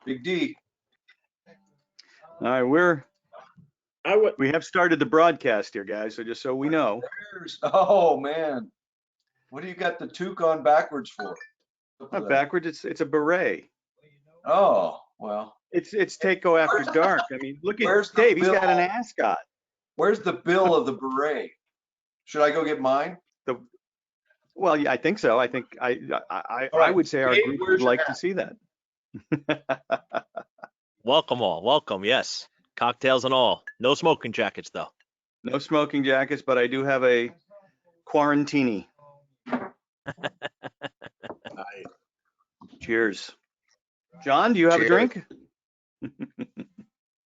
Big D. All right, we have started the broadcast here, guys. So just so we know. Oh man, what do you got the toque on backwards for? Not backwards. It's a beret. Oh well. It's Takeo after dark. I mean, look at the Dave. He's bill? got an ascot. Where's the bill of the beret? Should I go get mine? Well, yeah, I think so. I think I right, would say our Dave, group where's would your like hat? to see that. Welcome all. Welcome. Yes. Cocktails and all. No smoking jackets though. No smoking jackets, but I do have a quarantini. Cheers. John, do you have a drink?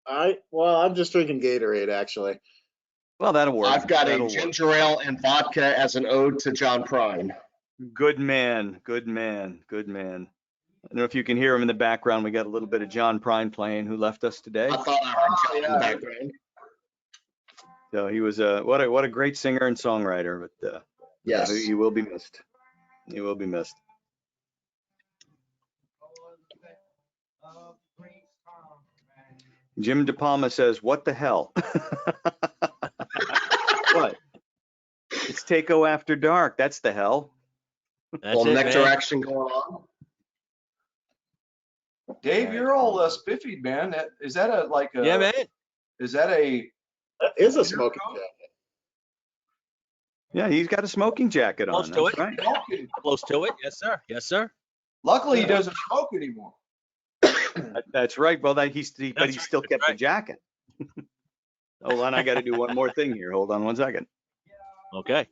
I'm just drinking Gatorade actually. Well, that'll work. I've got That'll a ginger ale and vodka as an ode to John Prine. Good man. Good man. Good man. I don't know if you can hear him in the background. We got a little bit of John Prine playing, who left us today. I thought I heard John in the background. So he was what a great singer and songwriter, but Yes. he will be missed. He will be missed. Jim De Palma says, "What the hell?" What? It's Takeo after dark. That's the hell. That's Little it, nectar man. action going on. Dave, you're all spiffied, man. Is that Yeah, man. Is that a? That is a smoking jacket. Yeah, he's got a smoking jacket Close on. to That's it. right. Smoking. Close to it. Yes, sir. Yes, sir. Luckily, he doesn't smoke anymore. That's right. Well, but he still That's kept the right. jacket. Hold on, I got to do one more thing here. Hold on one second. Okay.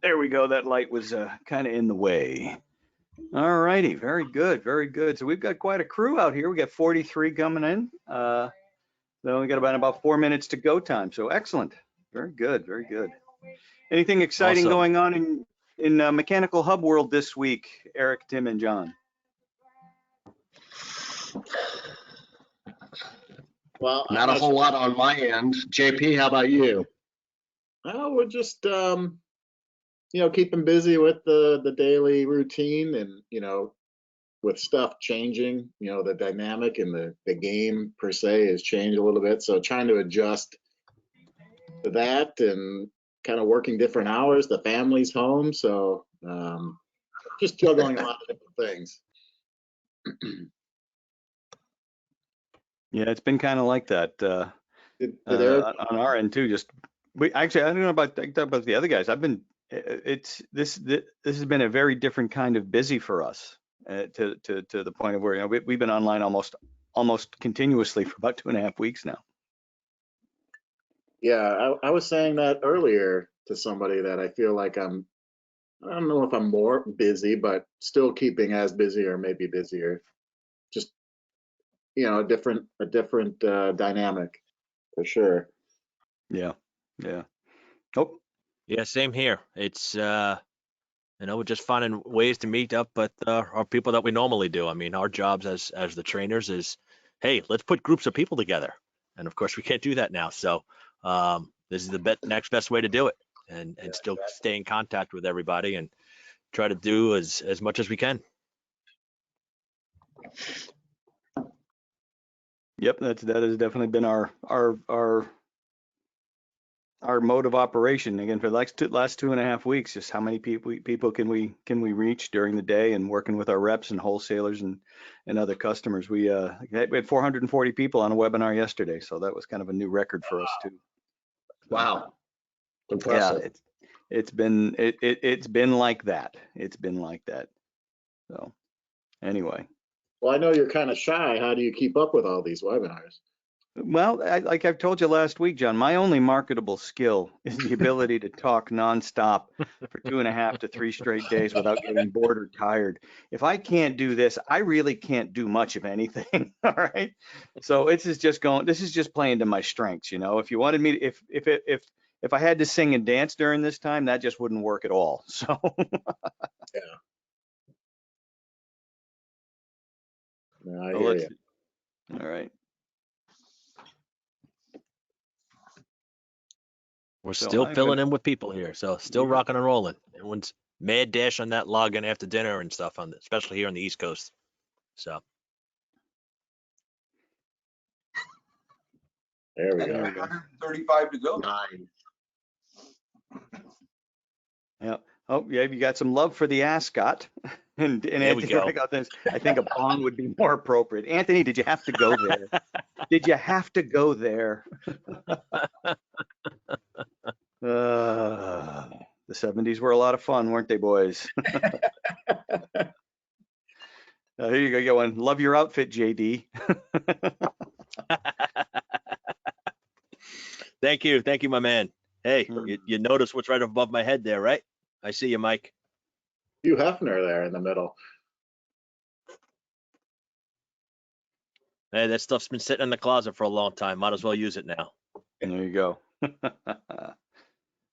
There we go. That light was kind of in the way. All righty. Very good. Very good. So we've got quite a crew out here. We got 43 coming in. So we got about 4 minutes to go time. So excellent. Very good. Very good. Anything exciting Awesome. going on in Mechanical Hub world this week, Eric, Tim, and John? Well, Not a whole lot on my end. JP, how about you? Well, we're just keeping busy with the daily routine, and with stuff changing, the dynamic and the game per se has changed a little bit. So trying to adjust to that and kind of working different hours. The family's home, so just juggling a lot of different things. Yeah, it's been kind of like that on our end too. I don't know about the other guys. This has been a very different kind of busy for us to the point of where we've been online almost continuously for about 2.5 weeks now. Yeah, I was saying that earlier to somebody that I feel like I don't know if I'm more busy, but still keeping as busy or maybe busier. Just a different dynamic for sure. Yeah. Oh. Yeah, same here. It's we're just finding ways to meet up with our people that we normally do. I mean, our jobs as the trainers is, hey, let's put groups of people together, and of course we can't do that now. So this is the next best way to do it, and still stay in contact with everybody and try to do as much as we can. Yep, that has definitely been our mode of operation. Again, for the last 2.5 weeks, just how many people can we reach during the day, and working with our reps and wholesalers and other customers. We had 440 people on a webinar yesterday, so that was kind of a new record for us too. Wow. Impressive. Yeah, it's been like that. It's been like that. So anyway. Well, I know you're kind of shy. How do you keep up with all these webinars? Well, like I've told you last week, John, my only marketable skill is the ability to talk nonstop for 2.5 to 3 straight days without getting bored or tired. If I can't do this, I really can't do much of anything. All right. So this is just playing to my strengths. If you wanted me to, if I had to sing and dance during this time, that just wouldn't work at all. So Yeah. No, I hear you. All right. We're So still I'm filling gonna- in with people here, so still Yeah. rocking and rolling. Everyone's mad dash on that login after dinner and stuff, especially here on the East Coast. So There we go. 135 to go. Nice. Yeah. Oh, yeah. You got some love for the ascot. And There we Anthony, go. right about this, I think a bong would be more appropriate. Anthony, did you have to go there? Did you have to go there? The 70s were a lot of fun, weren't they, boys? Here you go, going. Love your outfit, JD. Thank you, my man. Hey, Mm. you notice what's right above my head there, right? I see you, Mike. Hugh Hefner there in the middle. Hey, that stuff's been sitting in the closet for a long time. Might as well use it now. There you go.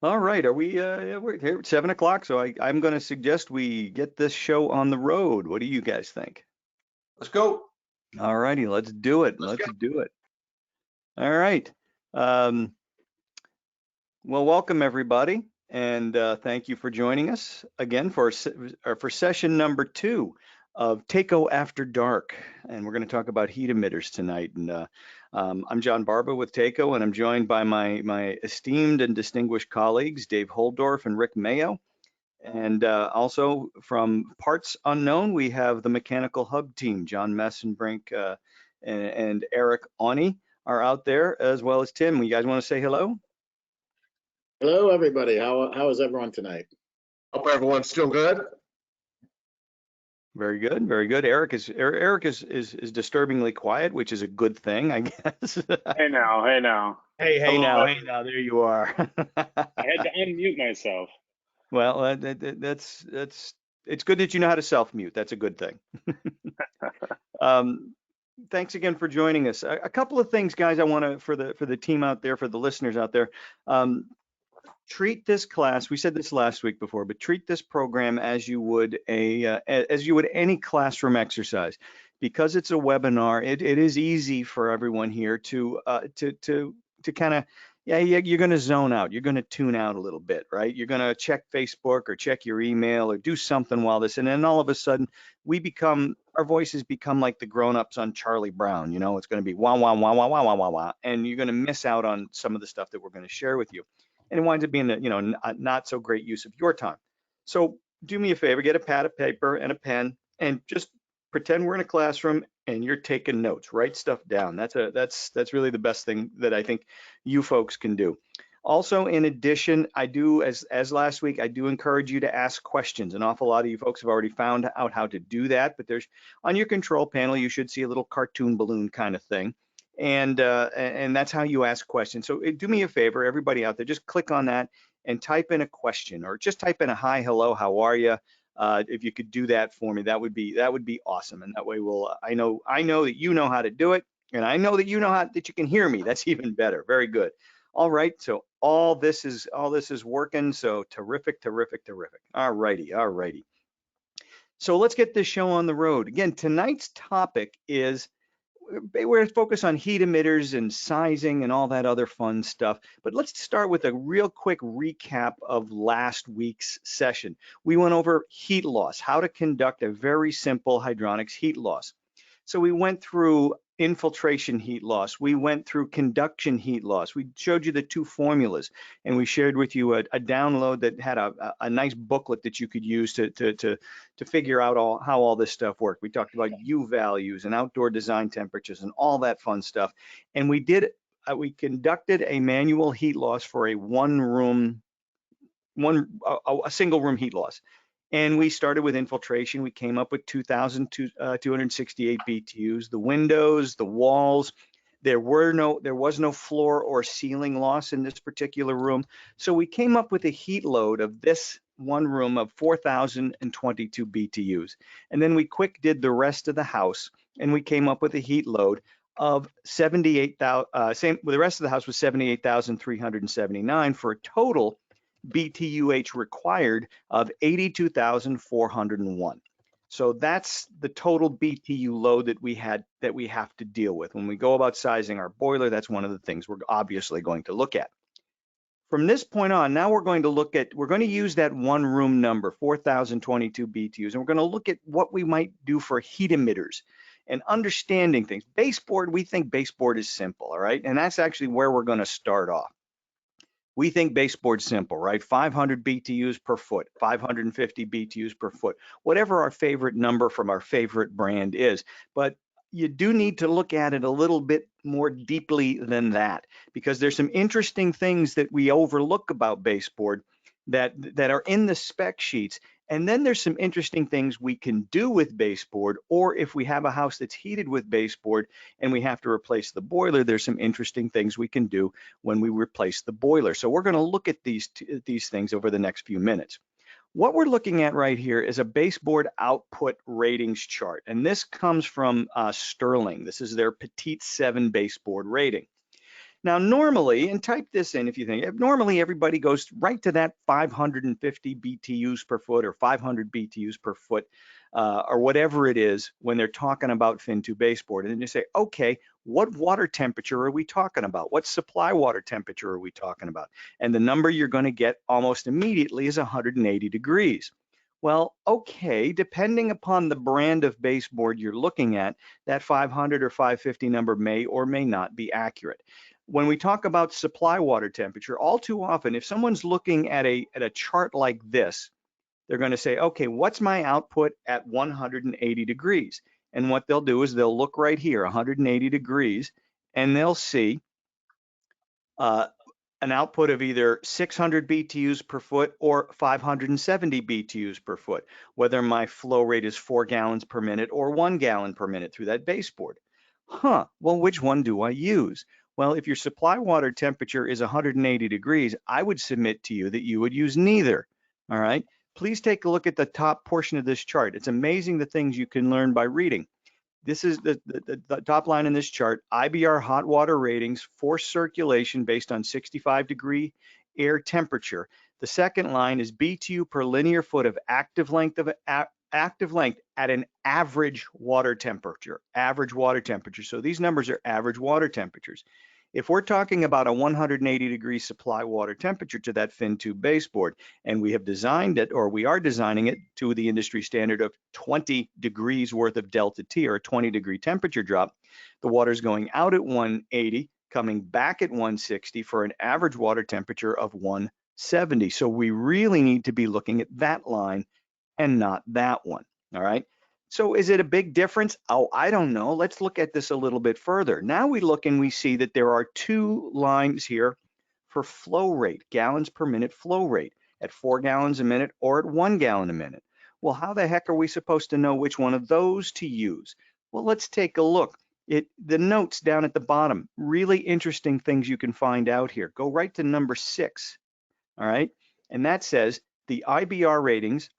All right, are we? We're here at 7 o'clock, so I'm going to suggest we get this show on the road. What do you guys think? Let's go. All righty, let's do it. Let's Let's do it. All right. Well, welcome everybody, and thank you for joining us again for session number 2 of TACO After Dark, and we're going to talk about heat emitters tonight. And I'm John Barba with TACO, and I'm joined by my esteemed and distinguished colleagues, Dave Holdorf and Rick Mayo. And also from Parts Unknown, we have the Mechanical Hub team, John Messenbrink and Eric Awney are out there, as well as Tim. You guys want to say hello? Hello, everybody. How is everyone tonight? Hope everyone's still good. Very good, very good. Eric is disturbingly quiet, which is a good thing, I guess. Hey now, hey now. Hey Hello. now, there you are. I had to unmute myself. Well, that's it's good that you know how to self-mute. That's a good thing. Thanks again for joining us. A couple of things, guys, I want to for the team out there, for the listeners out there. Treat this class, we said this last week before, but treat this program as you would any classroom exercise. Because it's a webinar, it is easy for everyone here to kind of, you're going to zone out. You're going to tune out a little bit, right? You're going to check Facebook or check your email or do something while this, and then all of a sudden our voices become like the grown-ups on Charlie Brown. You know, it's going to be wah, wah, wah, wah, wah, wah, wah, wah, and you're going to miss out on some of the stuff that we're going to share with you. And it winds up being a not so great use of your time. So do me a favor, get a pad of paper and a pen and just pretend we're in a classroom and you're taking notes. Write stuff down. That's really the best thing that I think you folks can do. Also, in addition, I do, as last week, I do encourage you to ask questions. An awful lot of you folks have already found out how to do that, but there's on your control panel, you should see a little cartoon balloon kind of thing. And that's how you ask questions. So do me a favor, everybody out there, just click on that and type in a question, or just type in a hi, hello, how are you? If you could do that for me, that would be awesome. And that way I know that you know how to do it, and I know that you know that you can hear me. That's even better. Very good. All right. So all this is working. So terrific. All righty. So let's get this show on the road. Again, tonight's topic is, we're focused on heat emitters and sizing and all that other fun stuff. But let's start with a real quick recap of last week's session. We went over heat loss, how to conduct a very simple hydronics heat loss. So we went through infiltration heat loss. We went through conduction heat loss. We showed you the 2 formulas, and we shared with you a download that had a nice booklet that you could use to figure out how all this stuff worked. We talked about U values and outdoor design temperatures and all that fun stuff. And we conducted a manual heat loss for a single room heat loss. And we started with infiltration. We came up with 2,268 BTUs. The windows, the walls, there was no floor or ceiling loss in this particular room. So we came up with a heat load of this one room of 4,022 BTUs. And then we quick did the rest of the house, and we came up with a heat load of 78,000. The rest of the house was 78,379 for a total BTUH required of 82,401. So that's the total BTU load that we have to deal with. When we go about sizing our boiler, that's one of the things we're obviously going to look at. From this point on, now we're going to use that one room number, 4,022 BTUs, and we're going to look at what we might do for heat emitters and understanding things. Baseboard, we think baseboard is simple, all right? And that's actually where we're going to start off. We think baseboard's simple, right? 500 BTUs per foot, 550 BTUs per foot, whatever our favorite number from our favorite brand is. But you do need to look at it a little bit more deeply than that, because there's some interesting things that we overlook about baseboard that are in the spec sheets. And then there's some interesting things we can do with baseboard, or if we have a house that's heated with baseboard and we have to replace the boiler, there's some interesting things we can do when we replace the boiler. So we're going to look at these things over the next few minutes. What we're looking at right here is a baseboard output ratings chart, and this comes from Sterling. This is their Petite 7 baseboard rating. Now, normally, and type this in if you think, normally everybody goes right to that 550 BTUs per foot or 500 BTUs per foot or whatever it is when they're talking about fin 2 baseboard. And then you say, okay, what water temperature are we talking about? What supply water temperature are we talking about? And the number you're going to get almost immediately is 180 degrees. Well, okay, depending upon the brand of baseboard you're looking at, that 500 or 550 number may or may not be accurate. When we talk about supply water temperature, all too often, if someone's looking at a chart like this, they're going to say, okay, what's my output at 180 degrees? And what they'll do is they'll look right here, 180 degrees, and they'll see an output of either 600 BTUs per foot or 570 BTUs per foot, whether my flow rate is 4 gallons per minute or 1 gallon per minute through that baseboard. Well, which one do I use? Well, if your supply water temperature is 180 degrees, I would submit to you that you would use neither, all right? Please take a look at the top portion of this chart. It's amazing the things you can learn by reading. This is the top line in this chart, IBR hot water ratings for circulation based on 65-degree air temperature. The second line is BTU per linear foot of active length at an average water temperature, So these numbers are average water temperatures. If we're talking about a 180-degree supply water temperature to that fin tube baseboard, and we have designed it, or we are designing it to the industry standard of 20 degrees worth of delta T, or a 20-degree temperature drop, the water's going out at 180, coming back at 160 for an average water temperature of 170. So we really need to be looking at that line and not that one, all right? So is it a big difference? Oh, I don't know. Let's look at this a little bit further. Now we look and we see that there are two lines here for flow rate, gallons per minute flow rate, at 4 gallons a minute or at 1 gallon a minute. Well, how the heck are we supposed to know which one of those to use? Well, let's take a look. The notes down at the bottom, really interesting things you can find out here. Go right to number 6, all right? And that says the IBR ratings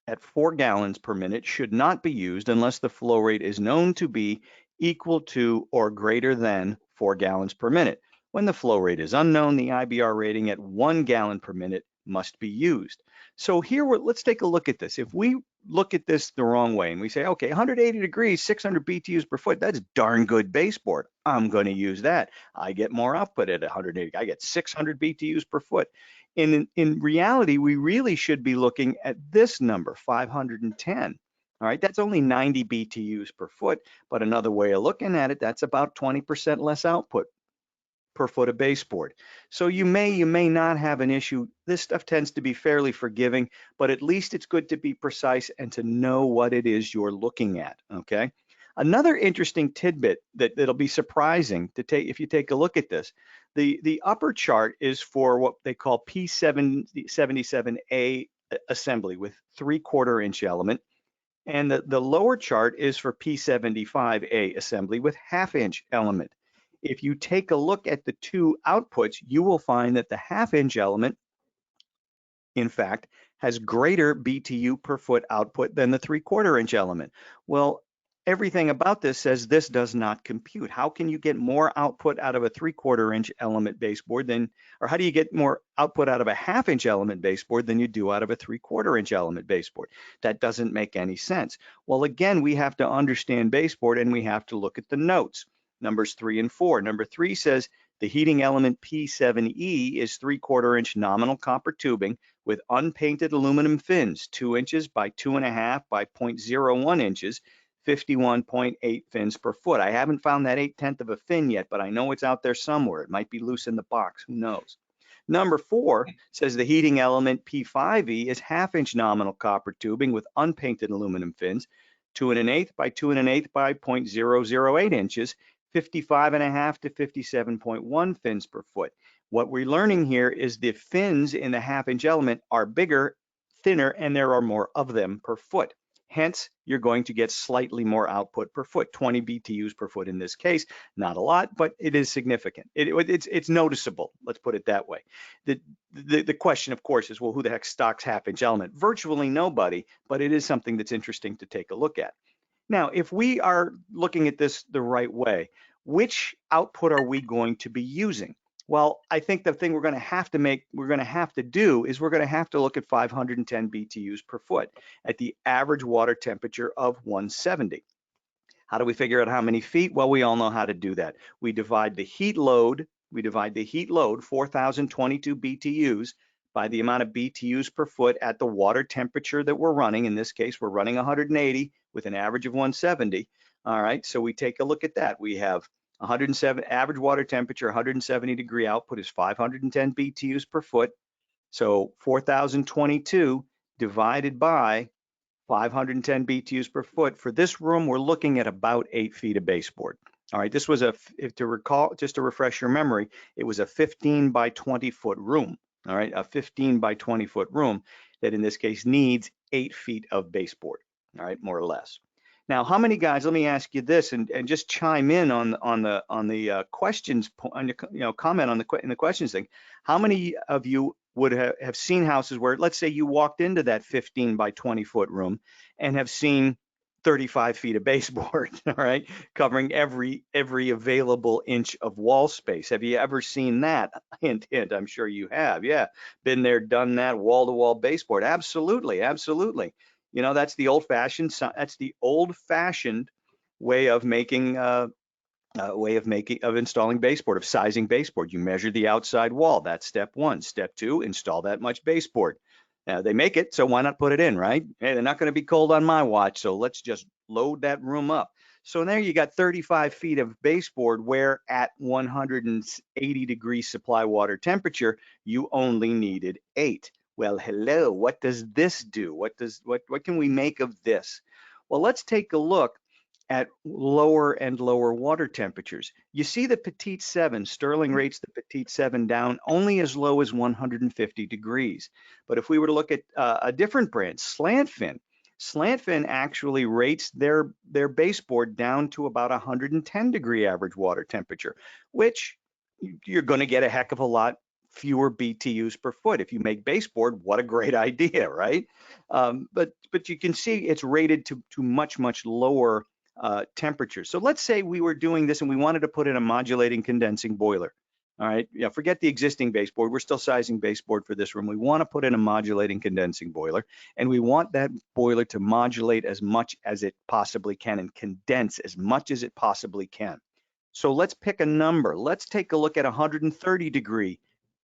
at 4 gallons per minute should not be used unless the flow rate is known to be equal to or greater than 4 gallons per minute. When the flow rate is unknown, the IBR rating at 1 gallon per minute must be used. So here, let's take a look at this. If we look at this the wrong way and we say, okay, 180 degrees, 600 BTUs per foot, that's darn good baseboard. I'm going to use that. I get more output at 180. I get 600 BTUs per foot. In reality, we really should be looking at this number, 510. All right, that's only 90 BTUs per foot, but another way of looking at it, that's about 20% less output per foot of baseboard. So you may not have an issue. This stuff tends to be fairly forgiving, but at least it's good to be precise and to know what it is you're looking at, okay? Another interesting tidbit that'll be surprising to take if you take a look at this. The upper chart is for what they call P77A assembly with 3/4 inch element, and the lower chart is for P75A assembly with 1/2 inch element. If you take a look at the two outputs, you will find that the 1/2 inch element, in fact, has greater BTU per foot output than the 3/4 inch element. Well, everything about this says this does not compute. How can you get more output out of a 3/4 inch element baseboard or how do you get more output out of a 1/2 inch element baseboard than you do out of a 3/4 inch element baseboard? That doesn't make any sense. Well, again, we have to understand baseboard and we have to look at the notes. numbers 3 and 4. Number 3 says the heating element P7E is 3/4 inch nominal copper tubing with unpainted aluminum fins, 2 inches by 2.5 by 0.01 inches, 51.8 fins per foot. I haven't found that 1/8 of a fin yet, but I know it's out there somewhere. It might be loose in the box, who knows? Number 4 says the heating element P5E is 1/2 inch nominal copper tubing with unpainted aluminum fins, 2 1/8 by 2 1/8 by 0.008 inches, 55.5 to 57.1 fins per foot. What we're learning here is the fins in the 1/2 inch element are bigger, thinner, and there are more of them per foot. Hence, you're going to get slightly more output per foot, 20 BTUs per foot in this case. Not a lot, but it is significant. It's noticeable. Let's put it that way. The question, of course, is, well, who the heck stocks 1/2 inch element? Virtually nobody, but it is something that's interesting to take a look at. Now, if we are looking at this the right way, which output are we going to be using? Well, I think the thing we're going to have to do is we're going to have to look at 510 BTUs per foot at the average water temperature of 170. How do we figure out how many feet? Well, we all know how to do that. We divide the heat load, 4,022 BTUs, by the amount of BTUs per foot at the water temperature that we're running. In this case, we're running 180 with an average of 170. All right, so we take a look at that. We have 107 average water temperature, 170 degree output is 510 BTUs per foot. So 4,022 divided by 510 BTUs per foot. For this room, we're looking at about 8 feet of baseboard. All right, this was if to recall, just to refresh your memory, it was a 15 by 20 foot room. All right, a 15 by 20 foot room that in this case needs 8 feet of baseboard. All right, more or less. Now, how many guys? Let me ask you this, and just chime in on the questions, comment on in the questions thing. How many of you would have seen houses where, let's say, you walked into that 15 by 20 foot room and have seen 35 feet of baseboard, all right, covering every available inch of wall space? Have you ever seen that? Hint, hint. I'm sure you have. Yeah, been there, done that. Wall-to-wall baseboard. Absolutely, absolutely. You know, that's the old-fashioned way of making installing baseboard, of sizing baseboard. You measure the outside wall. That's step 1. Step 2, install that much baseboard. They make it, so why not put it in, right? Hey, they're not going to be cold on my watch, so let's just load that room up. So there you got 35 feet of baseboard, where at 180 degree supply water temperature, you only needed 8. Well, hello, what does this do? What can we make of this? Well, let's take a look at lower and lower water temperatures. You see the Petite 7, Stirling rates the Petite 7 down only as low as 150 degrees. But if we were to look at a different brand, Slantfin actually rates their baseboard down to about 110 degree average water temperature, which you're going to get a heck of a lot fewer BTUs per foot. If you make baseboard, what a great idea, right? But you can see it's rated to much lower temperatures. So let's say we were doing this and we wanted to put in a modulating condensing boiler. All right, yeah, forget the existing baseboard. We're still sizing baseboard for this room. We want to put in a modulating condensing boiler, and we want that boiler to modulate as much as it possibly can and condense as much as it possibly can. So let's pick a number. Let's take a look at 130 degree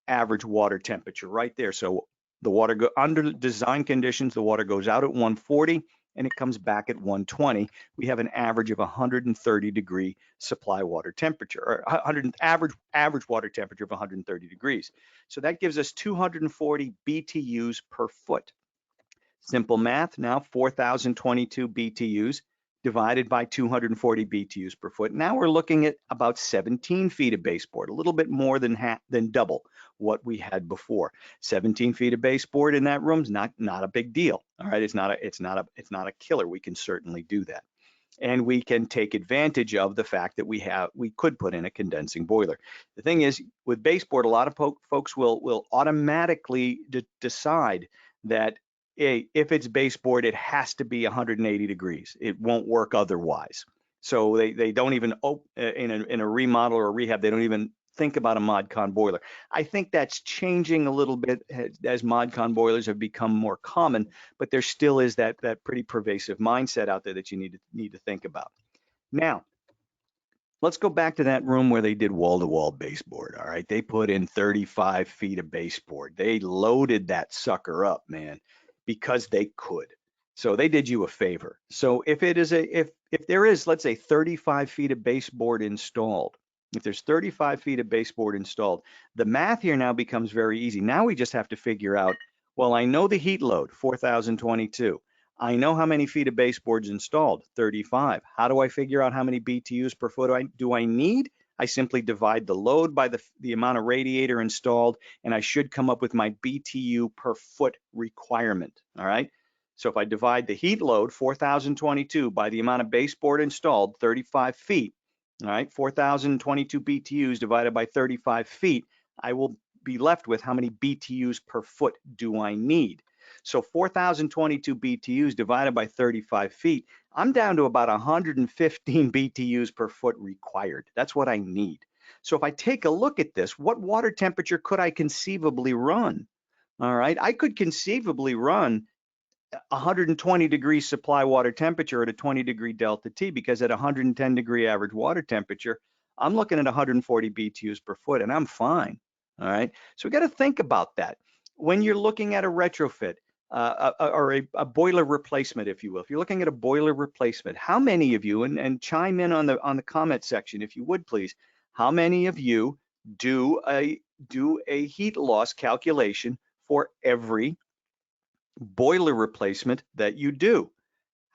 average water temperature right there. So the water under design conditions, the water goes out at 140 and it comes back at 120. We have an average of 130 degree supply water temperature, or average water temperature of 130 degrees. So that gives us 240 BTUs per foot. Simple math now, 4,022 BTUs divided by 240 BTUs per foot. Now we're looking at about 17 feet of baseboard, a little bit more than double what we had before. 17 feet of baseboard in that room's not a big deal. All right, it's not a killer. We can certainly do that. And we can take advantage of the fact that we could put in a condensing boiler. The thing is, with baseboard, a lot of folks will automatically decide that if it's baseboard, it has to be 180 degrees. It won't work otherwise. So they don't even, in a remodel or a rehab, they don't even think about a ModCon boiler. I think that's changing a little bit as ModCon boilers have become more common, but there still is that pretty pervasive mindset out there that you need to think about. Now, let's go back to that room where they did wall-to-wall baseboard. All right, they put in 35 feet of baseboard. They loaded that sucker up, man, because they could. So they did you a favor. So if it is if there is, let's say, 35 feet of baseboard installed, if there's 35 feet of baseboard installed, the math here now becomes very easy. Now we just have to figure out, well, I know the heat load, 4,022. I know how many feet of baseboards installed, 35. How do I figure out how many BTUs per foot do I need? I simply divide the load by the amount of radiator installed, and I should come up with my BTU per foot requirement, all right? So if I divide the heat load, 4,022, by the amount of baseboard installed, 35 feet, all right, 4,022 BTUs divided by 35 feet, I will be left with how many BTUs per foot do I need. So 4,022 BTUs divided by 35 feet, I'm down to about 115 BTUs per foot required. That's what I need. So if I take a look at this, what water temperature could I conceivably run? All right, I could conceivably run 120 degree supply water temperature at a 20-degree delta T, because at 110 degree average water temperature, I'm looking at 140 BTUs per foot, and I'm fine. All right, so we got to think about that when you're looking at a retrofit or a boiler replacement, if you will. If you're looking at a boiler replacement, how many of you, and chime in on the comment section if you would please, how many of you do a heat loss calculation for every boiler replacement that you do?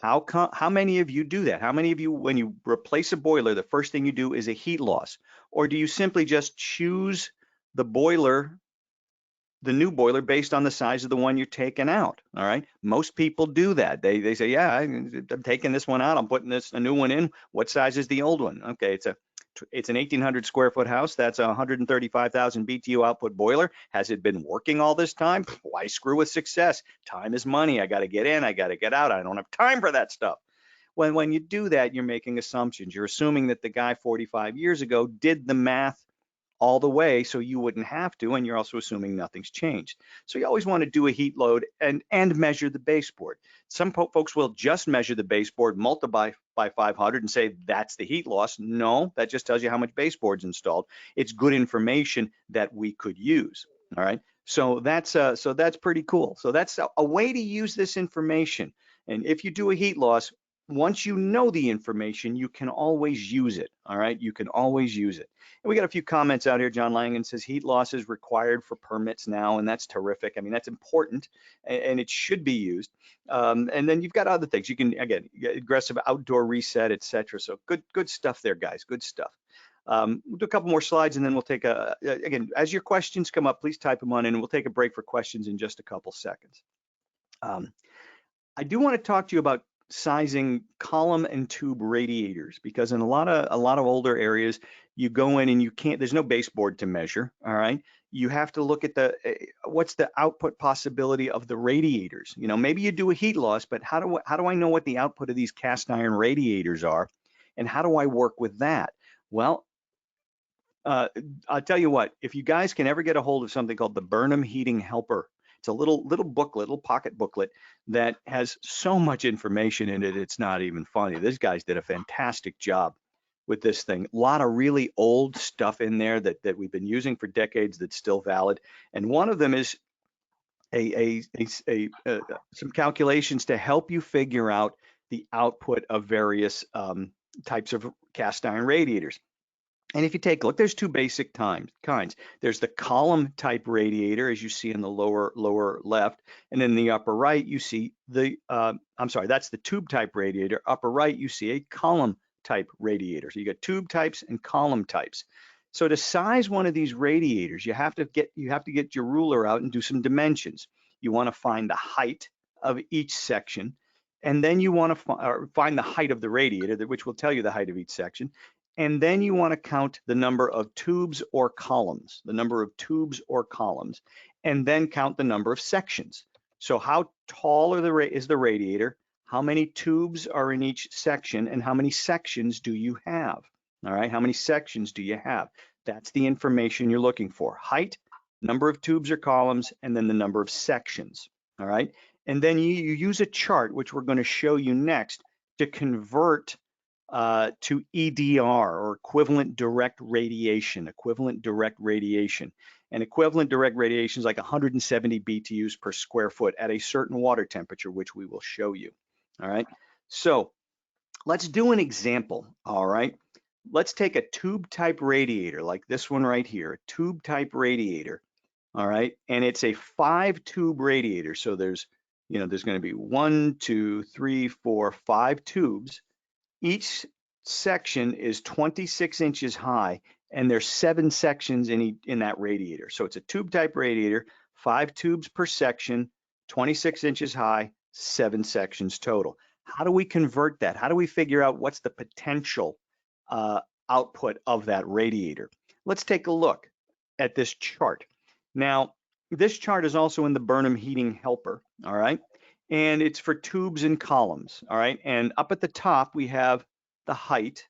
How many of you do that? How many of you, when you replace a boiler, the first thing you do is a heat loss? Or do you simply just choose the boiler, the new boiler, based on the size of the one you're taking out? All right, most people do that. They say, yeah, I'm taking this one out, I'm putting a new one in. What size is the old one? Okay, it's an 1,800 square foot house. That's a 135,000 BTU output boiler. Has it been working all this time? Why screw with success? Time is money. I got to get in, I got to get out. I don't have time for that stuff. When you do that, you're making assumptions. You're assuming that the guy 45 years ago did the math all the way so you wouldn't have to, and you're also assuming nothing's changed. So you always want to do a heat load and measure the baseboard. Some folks will just measure the baseboard, multiply by 500 and say that's the heat loss. No, that just tells you how much baseboard's installed. It's good information that we could use. All right, so that's pretty cool. So that's a way to use this information. And if you do a heat loss, once you know the information, you can always use it. All right, you can always use it. And we got a few comments out here. John Langan says heat loss is required for permits now, and that's terrific. I mean, that's important, and it should be used. And then you've got other things. You can, again, aggressive outdoor reset, etc. So good stuff there, guys. Good stuff. We'll do a couple more slides, and then we'll take again, as your questions come up, please type them on in, and we'll take a break for questions in just a couple seconds. I do want to talk to you about sizing column and tube radiators, because in a lot of older areas, you go in and you can't, there's no baseboard to measure. All right, you have to look at what's the output possibility of the radiators. You know, maybe you do a heat loss, but how do I know what the output of these cast iron radiators are, and how do I work with that? Well, I'll tell you what, if you guys can ever get a hold of something called the Burnham Heating Helper, it's a little booklet, little pocket booklet that has so much information in it, it's not even funny. These guys did a fantastic job with this thing. A lot of really old stuff in there that we've been using for decades that's still valid. And one of them is some calculations to help you figure out the output of various types of cast iron radiators. And if you take a look, there's two basic kinds. There's the column type radiator, as you see in the lower left, and in the upper right, you see that's the tube type radiator. Upper right, you see a column type radiator. So you got tube types and column types. So to size one of these radiators, you have to get your ruler out and do some dimensions. You want to find the height of each section, and then you want to find the height of the radiator, which will tell you the height of each section. And then you want to count the number of tubes or columns, and then count the number of sections. So how tall is the radiator? How many tubes are in each section, and how many sections do you have? All right, how many sections do you have? That's the information you're looking for. Height, number of tubes or columns, and then the number of sections. All right, and then you use a chart, which we're going to show you next, to convert to EDR, or equivalent direct radiation. Equivalent direct radiation. And equivalent direct radiation is like 170 BTUs per square foot at a certain water temperature, which we will show you. All right. So let's do an example. All right. Let's take a tube type radiator like this one right here, a tube type radiator. All right. And it's a 5-tube radiator. So there's going to be 1, 2, 3, 4, 5 tubes. Each section is 26 inches high, and there's 7 sections in that radiator. So it's a tube type radiator, 5 tubes per section, 26 inches high, 7 sections total. How do we convert that? How do we figure out what's the potential output of that radiator? Let's take a look at this chart. Now, this chart is also in the Burnham Heating Helper, all right? And it's for tubes and columns, all right? And up at the top, we have the height,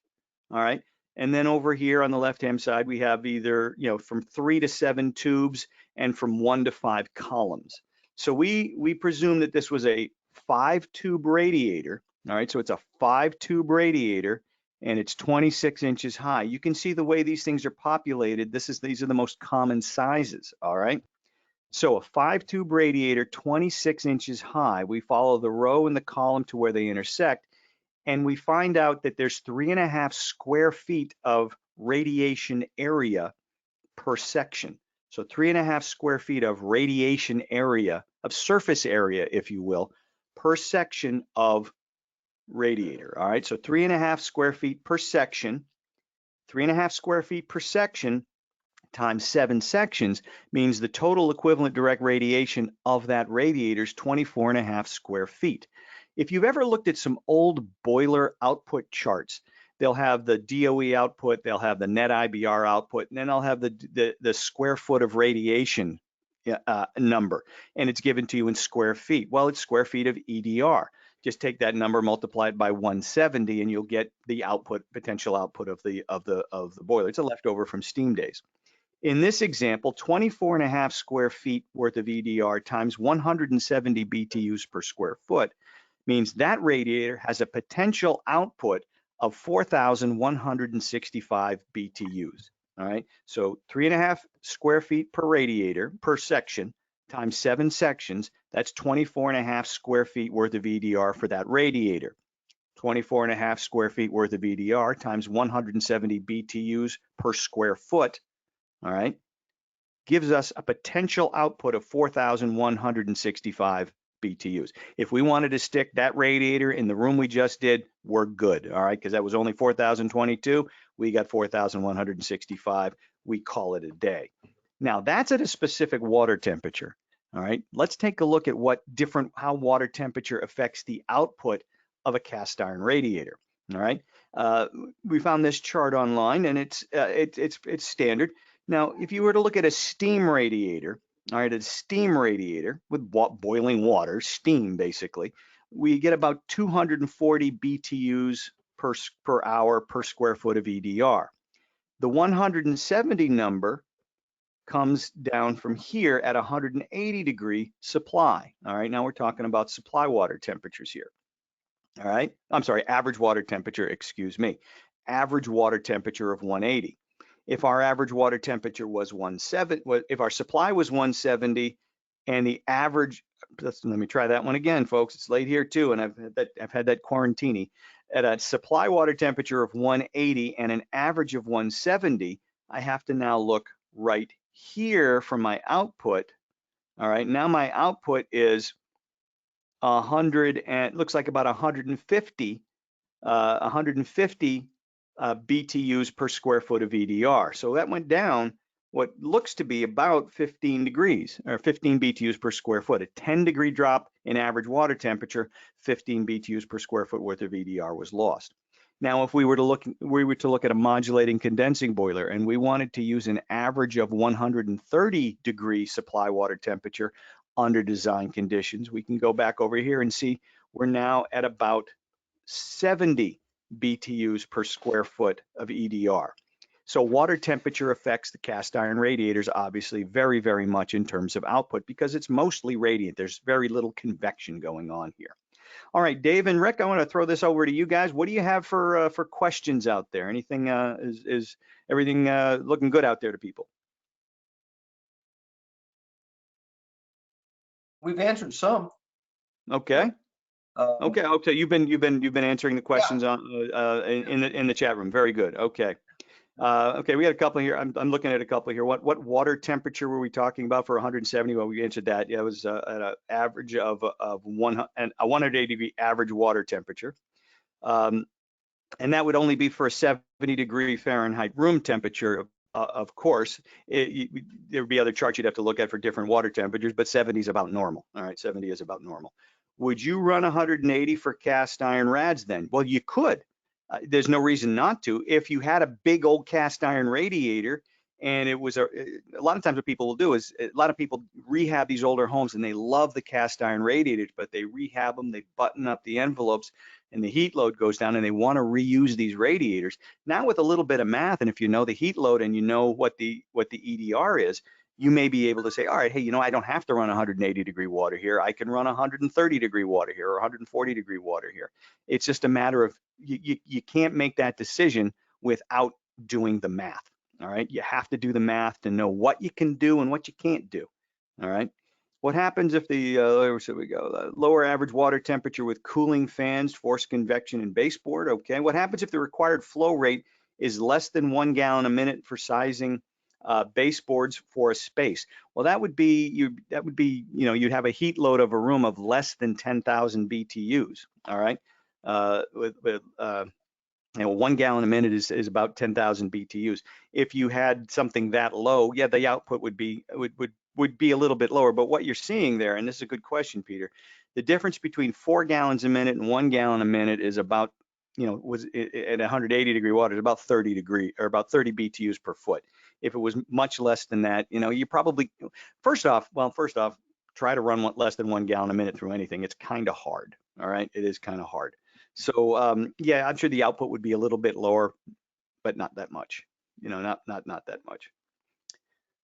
all right? And then over here on the left-hand side, we have either, from 3 to 7 tubes and from 1 to 5 columns. So we presume that this was a 5-tube radiator, all right? So it's a 5-tube radiator, and it's 26 inches high. You can see the way these things are populated. These are the most common sizes, all right? So a 5-tube radiator, 26 inches high. We follow the row and the column to where they intersect, and we find out that there's 3.5 square feet of radiation area per section. So 3.5 square feet of radiation area, of surface area, if you will, per section of radiator. All right, so 3.5 square feet per section, 3.5 square feet per section times 7 sections means the total equivalent direct radiation of that radiator is 24.5 square feet. If you've ever looked at some old boiler output charts, they'll have the DOE output, they'll have the net IBR output, and then they'll have the square foot of radiation number, and it's given to you in square feet. Well, it's square feet of EDR. Just take that number, multiply it by 170, and you'll get the potential output of the boiler. It's a leftover from steam days. In this example, 24.5 square feet worth of EDR times 170 BTUs per square foot means that radiator has a potential output of 4,165 BTUs. All right, so 3.5 square feet per radiator per section times 7 sections, that's 24.5 square feet worth of EDR for that radiator. 24.5 square feet worth of EDR times 170 BTUs per square foot, all right, gives us a potential output of 4,165 BTUs. If we wanted to stick that radiator in the room we just did, we're good, all right, because that was only 4,022. We got 4,165. We call it a day. Now, that's at a specific water temperature, all right? Let's take a look at how water temperature affects the output of a cast iron radiator, all right? We found this chart online, and it's standard. Now, if you were to look at a steam radiator, all right, a steam radiator with boiling water, steam basically, we get about 240 BTUs per hour per square foot of EDR. The 170 number comes down from here at 180 degree supply. All right, now we're talking about supply water temperatures here. All right, I'm sorry, average water temperature, excuse me, average water temperature of 180. If our average water temperature was 170, if our supply was 170 and the average, let me try that one again, folks, it's late here too, and I've had that quarantini. At a supply water temperature of 180 and an average of 170, I have to now look right here for my output. All right, now my output is 100, and it looks like about 150 BTUs per square foot of EDR. So that went down what looks to be about 15 degrees, or 15 BTUs per square foot. A 10-degree drop in average water temperature, 15 BTUs per square foot worth of EDR was lost. Now, if we were to look at a modulating condensing boiler, and we wanted to use an average of 130 degree supply water temperature under design conditions, we can go back over here and see we're now at about 70 BTUs per square foot of EDR. So water temperature affects the cast iron radiators obviously very, very much in terms of output because it's mostly radiant. There's very little convection going on here. All right, Dave and Rick, I want to throw this over to you guys. What do you have for questions out there? Anything, is everything looking good out there to people? We've answered some. Okay. Okay. Okay. You've been answering the questions on in the chat room. Very good. Okay. Okay. We got a couple here. I'm looking at a couple here. What water temperature were we talking about for 170? Well, we answered that. Yeah, it was at an average of a 180 degree average water temperature. And that would only be for a 70 degree Fahrenheit room temperature. Of course, there would be other charts you'd have to look at for different water temperatures, but 70 is about normal. All right, 70 is about normal. Would you run 180 for cast iron rads then? Well, you could. There's no reason not to. If you had a big old cast iron radiator and it was a lot of times what people will do is a lot of people rehab these older homes and they love the cast iron radiators, but they rehab them, they button up the envelopes and the heat load goes down and they want to reuse these radiators. Now with a little bit of math, and if you know the heat load and you know what the EDR is, you may be able to say, all right, hey, I don't have to run 180 degree water here. I can run 130 degree water here or 140 degree water here. It's just a matter of you can't make that decision without doing the math. All right, you have to do the math to know what you can do and what you can't do. All right. What happens if the where should we go? Lower average water temperature with cooling fans, forced convection, and baseboard? Okay. What happens if the required flow rate is less than 1 gallon a minute for sizing baseboards for a space? Well, that would be you'd have a heat load of a room of less than 10,000 BTUs. All right. 1 gallon a minute is about 10,000 BTUs. If you had something that low, yeah, the output would be a little bit lower. But what you're seeing there, and this is a good question, Peter, the difference between 4 gallons a minute and 1 gallon a minute is about, was at 180 degree water is about 30 BTUs per foot. If it was much less than that, you probably, first off, try to run less than 1 gallon a minute through anything. It's kind of hard. All right, it is kind of hard. So yeah, I'm sure the output would be a little bit lower, but not that much. Not that much.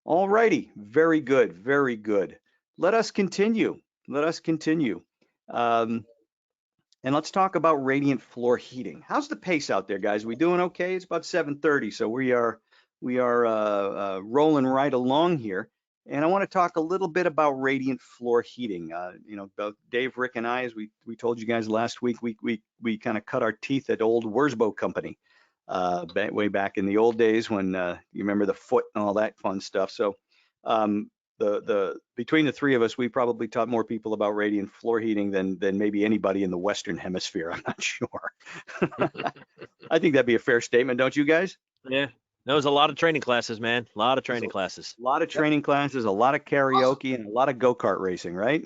All righty, very good, very good. Let us continue. And let's talk about radiant floor heating. How's the pace out there, guys? We doing okay? It's about 7:30, so we are rolling right along here. And I want to talk a little bit about radiant floor heating. Both Dave, Rick, and I, as we told you guys last week, we kind of cut our teeth at old Worsbo Company way back in the old days when you remember the foot and all that fun stuff. So between the three of us, we probably taught more people about radiant floor heating than maybe anybody in the Western Hemisphere. I'm not sure. I think that'd be a fair statement, don't you guys? Yeah. There was a lot of training classes, man. A lot of training classes. A lot of training classes, a lot of karaoke, and a lot of go-kart racing, right?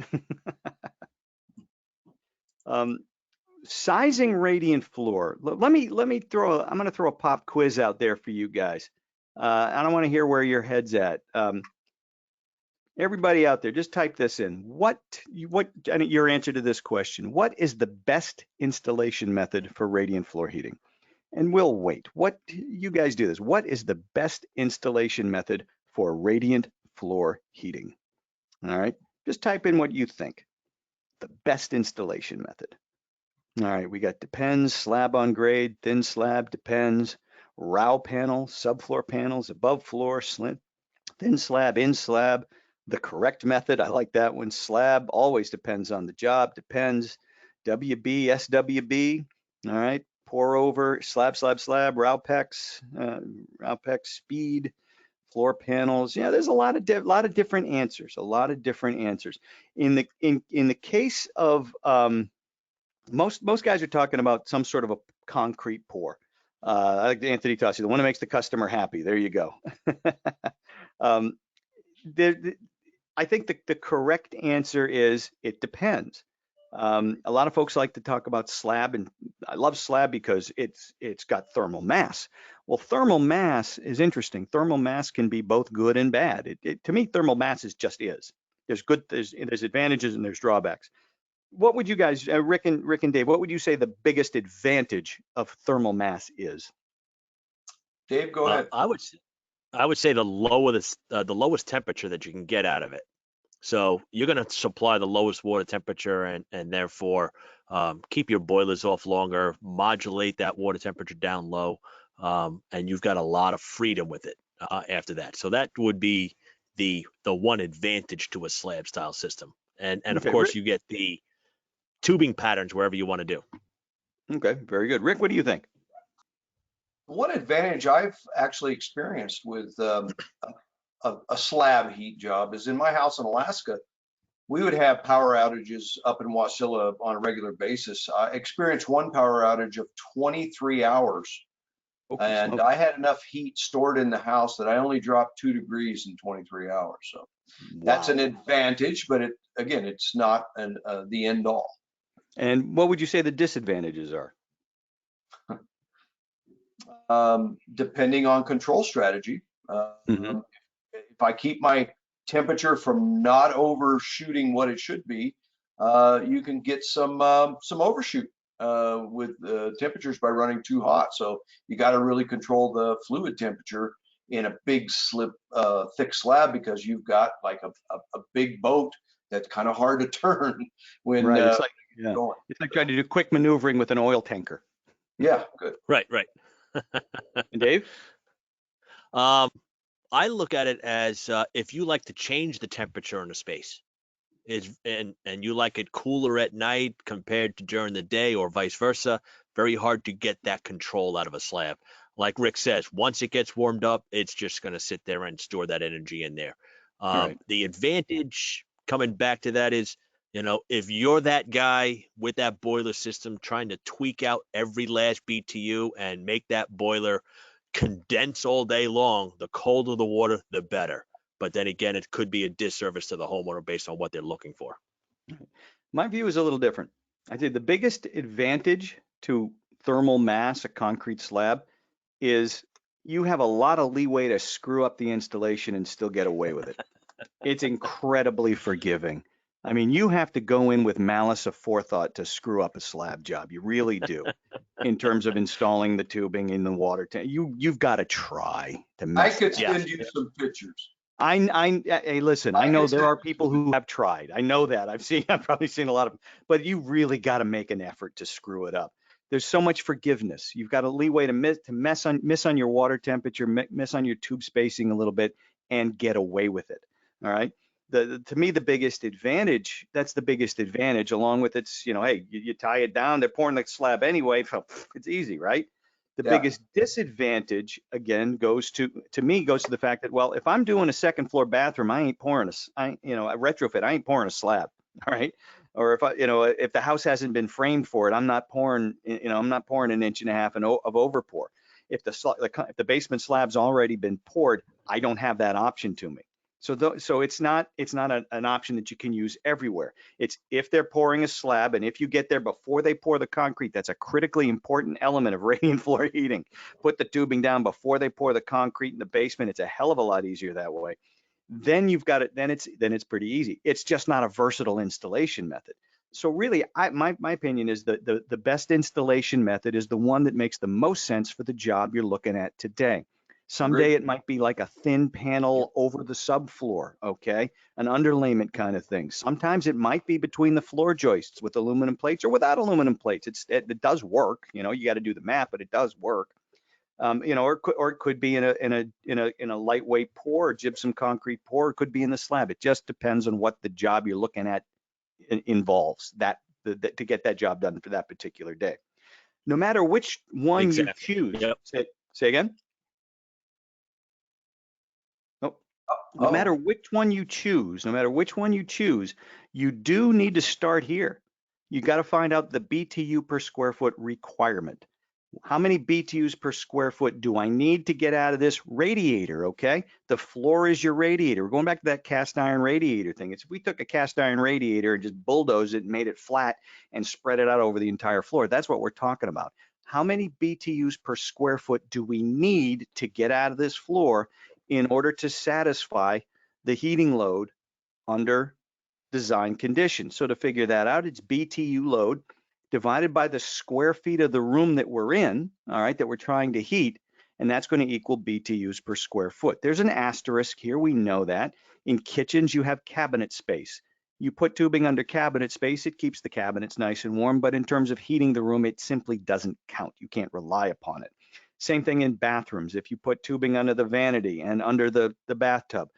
Sizing radiant floor. I'm going to throw a pop quiz out there for you guys. And I want to hear where your head's at. Everybody out there, just type this in. And your answer to this question: what is the best installation method for radiant floor heating? And we'll wait. You guys do this. What is the best installation method for radiant floor heating? All right, just type in what you think. The best installation method. All right, we got depends, slab on grade, thin slab, depends, row panel, subfloor panels, above floor, slant, thin slab, in slab. The correct method, I like that one. Slab always depends on the job, depends. WB, SWB. All right. Pour over, slab, row pecs, speed, floor panels. Yeah, there's a lot of different answers. In the case of most guys are talking about some sort of a concrete pour. I like Anthony Tossi, the one that makes the customer happy. There you go. I think the correct answer is it depends. A lot of folks like to talk about slab, and I love slab because it's got thermal mass. Well, thermal mass is interesting. Thermal mass can be both good and bad. To me, thermal mass just is. There's advantages and there's drawbacks. What would you guys, Rick and Dave, what would you say the biggest advantage of thermal mass is? Dave, go ahead. I would say the lowest temperature that you can get out of it. So you're going to supply the lowest water temperature and therefore keep your boilers off longer, modulate that water temperature down low, and you've got a lot of freedom with it after that. So that would be the one advantage to a slab style system. And of Okay, course, Rick. you get the tubing patterns wherever you want to do. Okay, very good. Rick, what do you think? One advantage I've actually experienced with a slab heat job is in my house in Alaska, we would have power outages up in Wasilla on a regular basis. I experienced one power outage of 23 hours, and I had enough heat stored in the house that I only dropped 2 degrees in 23 hours. So that's an advantage, but again, it's not the end all. And what would you say the disadvantages are? Depending on control strategy. Mhm. If I keep my temperature from not overshooting what it should be, you can get some overshoot with temperatures by running too hot. So you got to really control the fluid temperature in a big thick slab, because you've got like a big boat that's kind of hard to turn when Right. It's going. it's like trying to do quick maneuvering with an oil tanker. Yeah, good. Right. And Dave? I look at it as if you like to change the temperature in a space, and you like it cooler at night compared to during the day, or vice versa, very hard to get that control out of a slab. Like Rick says, once it gets warmed up, it's just going to sit there and store that energy in there. Right. The advantage coming back to that is, if you're that guy with that boiler system trying to tweak out every last BTU and make that boiler condense all day long, the colder the water, the better. But then again, it could be a disservice to the homeowner based on what they're looking for. My view is a little different. I'd say the biggest advantage to thermal mass, a concrete slab, is you have a lot of leeway to screw up the installation and still get away with it. It's incredibly forgiving. I mean, you have to go in with malice aforethought to screw up a slab job. You really do. In terms of installing the tubing in the water tank, you've got to try to I mess could it up. send you some pictures. Hey, listen, I know there are people who have tried. I know that. I've probably seen a lot of, but you really got to make an effort to screw it up. There's so much forgiveness. You've got a leeway to miss on your water temperature, miss on your tube spacing a little bit, and get away with it. All right. To me, the biggest advantage, that's the biggest advantage, along with it's, hey, you tie it down, they're pouring the slab anyway, so it's easy, right? The Yeah. biggest disadvantage, again, goes to the fact that, well, if I'm doing a second floor bathroom, I ain't pouring a retrofit, I ain't pouring a slab, all right? Or if the house hasn't been framed for it, I'm not pouring, I'm not pouring 1.5 inches of overpour. If the basement slab's already been poured, I don't have that option to me. So it's not an option that you can use everywhere. It's if they're pouring a slab, and if you get there before they pour the concrete, that's a critically important element of radiant floor heating. Put the tubing down before they pour the concrete in the basement. It's a hell of a lot easier that way. Then you've got it. Then it's pretty easy. It's just not a versatile installation method. So really, my opinion is that the best installation method is the one that makes the most sense for the job you're looking at today. Someday it might be like a thin panel over the subfloor, okay? An underlayment kind of thing. Sometimes it might be between the floor joists with aluminum plates or without aluminum plates. It does work. You got to do the math, but it does work. Or it could be in a lightweight pour, gypsum concrete pour. It could be in the slab. It just depends on what the job you're looking at involves to get that job done for that particular day. No matter which one you choose. Yep. Say again. No matter which one you choose, you do need to start here. You got to find out the BTU per square foot requirement. How many BTUs per square foot do I need to get out of this radiator? Okay, the floor is your radiator. We're going back to that cast iron radiator thing. If we took a cast iron radiator and just bulldozed it and made it flat and spread it out over the entire floor, that's what we're talking about. How many BTUs per square foot do we need to get out of this floor in order to satisfy the heating load under design conditions? So to figure that out, it's BTU load divided by the square feet of the room that we're in, all right, that we're trying to heat, and that's going to equal BTUs per square foot. There's an asterisk here, we know that. In kitchens, you have cabinet space. You put tubing under cabinet space, it keeps the cabinets nice and warm, but in terms of heating the room, it simply doesn't count. You can't rely upon it. Same thing in bathrooms. If you put tubing under the vanity and under the bathtub,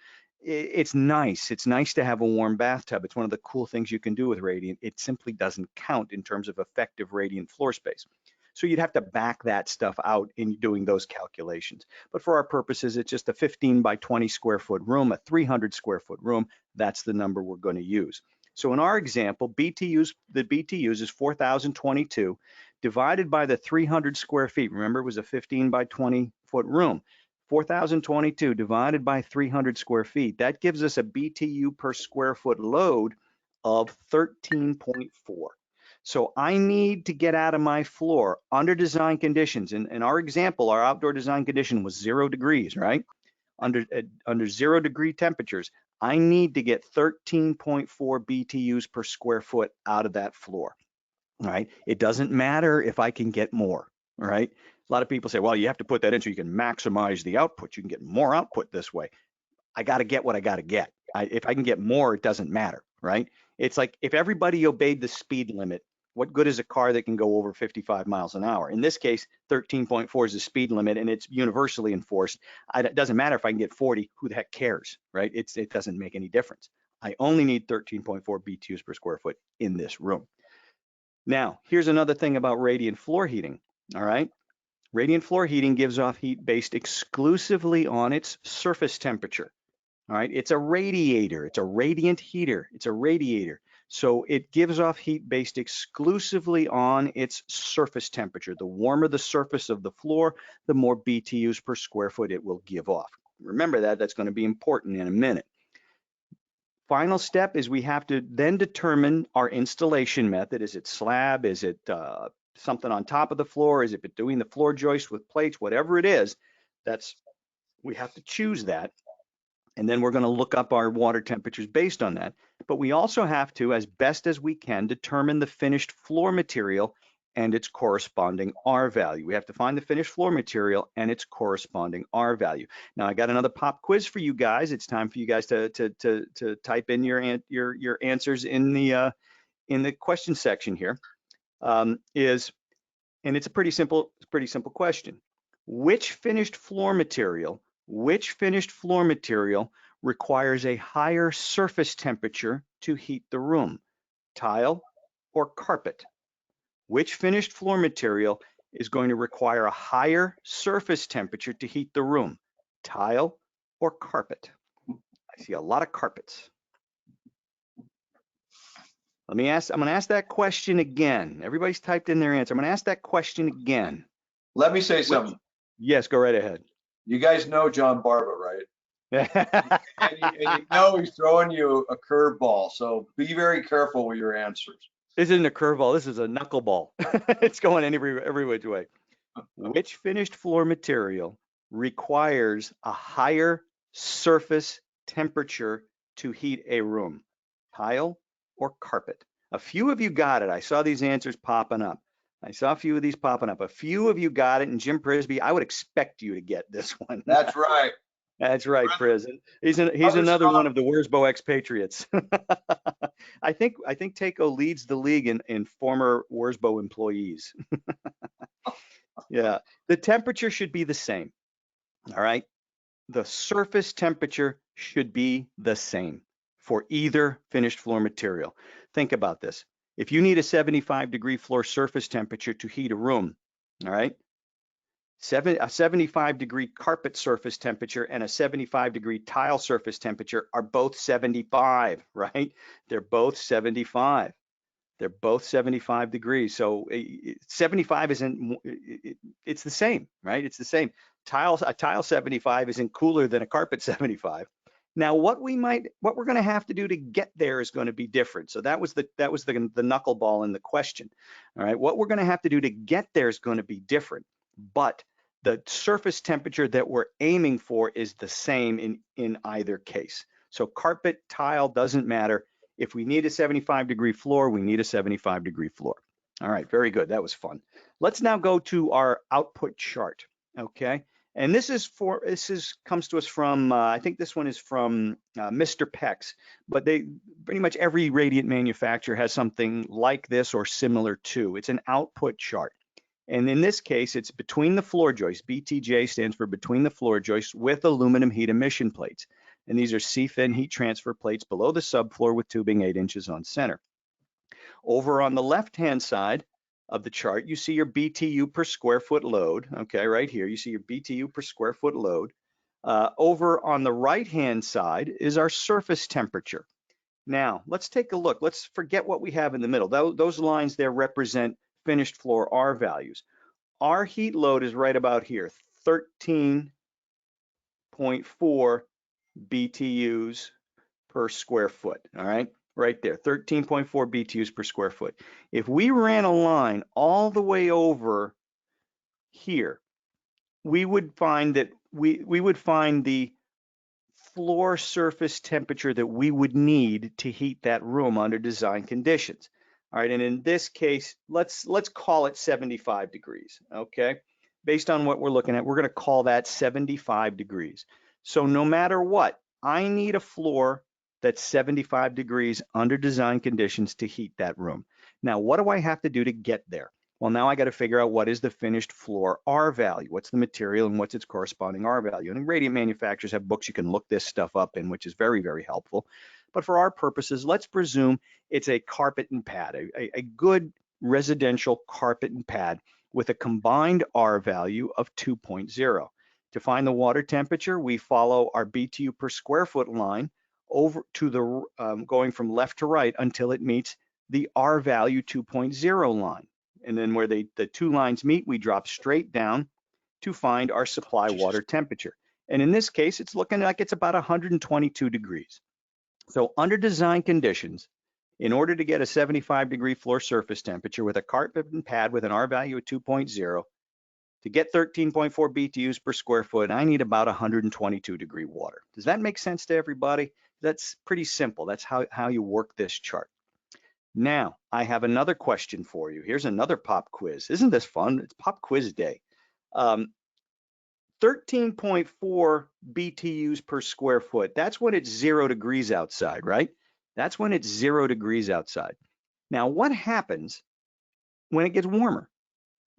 it's nice. It's nice to have a warm bathtub. It's one of the cool things you can do with radiant. It simply doesn't count in terms of effective radiant floor space. So you'd have to back that stuff out in doing those calculations. But for our purposes, it's just a 15 by 20 square foot room, a 300 square foot room. That's the number we're going to use. So in our example, the BTUs is 4,022 divided by the 300 square feet. Remember, it was a 15 by 20 foot room. 4,022 divided by 300 square feet. That gives us a BTU per square foot load of 13.4. So I need to get out of my floor under design conditions. In our example, our outdoor design condition was 0 degrees, right? Under 0 degree temperatures, I need to get 13.4 BTUs per square foot out of that floor, right? It doesn't matter if I can get more, right? A lot of people say, well, you have to put that in so you can maximize the output. You can get more output this way. I got to get what I got to get. If I can get more, it doesn't matter, right? It's like if everybody obeyed the speed limit, what good is a car that can go over 55 miles an hour? In this case, 13.4 is the speed limit and it's universally enforced. It doesn't matter if I can get 40, who the heck cares, right? It doesn't make any difference. I only need 13.4 BTUs per square foot in this room. Now, here's another thing about radiant floor heating, all right? Radiant floor heating gives off heat based exclusively on its surface temperature, all right? It's a radiator, it's a radiant heater, it's a radiator. So it gives off heat based exclusively on its surface temperature. The warmer the surface of the floor, the more BTUs per square foot it will give off. Remember that, that's going to be important in a minute. Final step is we have to then determine our installation method. Is it slab? Is it something on top of the floor? Is it doing the floor joist with plates? Whatever it is, we have to choose that. And then we're going to look up our water temperatures based on that. But we also have to, as best as we can, determine the finished floor material and its corresponding R value. We have to find the finished floor material and its corresponding R value. Now, I got another pop quiz for you guys. It's time for you guys to type in your answers in the question section here. And it's a pretty simple question. Which finished floor material requires a higher surface temperature to heat the room? Tile or carpet? Which finished floor material is going to require a higher surface temperature to heat the room? Tile or carpet? I see a lot of carpets. I'm going to ask that question again. Everybody's typed in their answer. I'm going to ask that question again. Let me say something. Yes, go right ahead. You guys know John Barba, right? And you know he's throwing you a curveball, so be very careful with your answers. This isn't a curveball. This is a knuckleball. It's going every which way. Which finished floor material requires a higher surface temperature to heat a room? Tile or carpet? A few of you got it. I saw these answers popping up. I saw a few of these popping up. A few of you got it, and Jim Prisby, I would expect you to get this one. That's right. That's right, Priz. He's another one of the Worsbo expatriates. I think Takeo leads the league in former Worsbo employees. Yeah, the temperature should be the same. All right, the surface temperature should be the same for either finished floor material. Think about this. If you need a 75-degree floor surface temperature to heat a room, all right, a 75-degree carpet surface temperature and a 75-degree tile surface temperature are both 75, right? They're both 75. They're both 75 degrees. So 75 isn't, it's the same, right? It's the same. A tile 75 isn't cooler than a carpet 75. Now, what we're going to have to do to get there is going to be different. So that was the knuckleball in the question. All right, what we're going to have to do to get there is going to be different, but the surface temperature that we're aiming for is the same in either case. So carpet, tile, doesn't matter. If we need a 75-degree floor, we need a 75-degree floor. All right, very good. That was fun. Let's now go to our output chart, okay? And comes to us from, I think this one is from Mr. Peck's, but pretty much every radiant manufacturer has something like this or similar to. It's an output chart. And in this case, it's between the floor joists. BTJ stands for between the floor joists with aluminum heat emission plates. And these are C-fin heat transfer plates below the subfloor with tubing 8 inches on center. Over on the left-hand side of the chart, you see your BTU per square foot load. Okay, right here, you see your BTU per square foot load. Over on the right-hand side is our surface temperature. Now, let's take a look. Let's forget what we have in the middle. Those lines there represent finished floor R values. Our heat load is right about here, 13.4 BTUs per square foot, all right? Right there, 13.4 BTUs per square foot. If we ran a line all the way over here, we would find that we would find the floor surface temperature that we would need to heat that room under design conditions. All right, and in this case, let's call it 75 degrees, okay? Based on what we're looking at, we're gonna call that 75 degrees. So no matter what, I need a floor that's 75 degrees under design conditions to heat that room. Now, what do I have to do to get there? Well, now I got to figure out what is the finished floor R value, what's the material and what's its corresponding R value. And radiant manufacturers have books you can look this stuff up in, which is very, very helpful. But for our purposes, let's presume it's a carpet and pad, a good residential carpet and pad with a combined R value of 2.0. To find the water temperature, we follow our BTU per square foot line over to the going from left to right until it meets the R value 2.0 line. And then where the two lines meet, we drop straight down to find our supply water temperature. And in this case, it's looking like it's about 122 degrees. So under design conditions, in order to get a 75 degree floor surface temperature with a carpet and pad with an R value of 2.0, to get 13.4 BTUs per square foot, I need about 122 degree water. Does that make sense to everybody? That's pretty simple. That's how you work this chart. Now, I have another question for you. Here's another pop quiz. Isn't this fun? It's pop quiz day. 13.4 BTUs per square foot. That's when it's 0 degrees outside, right? That's when it's 0 degrees outside. Now, what happens when it gets warmer?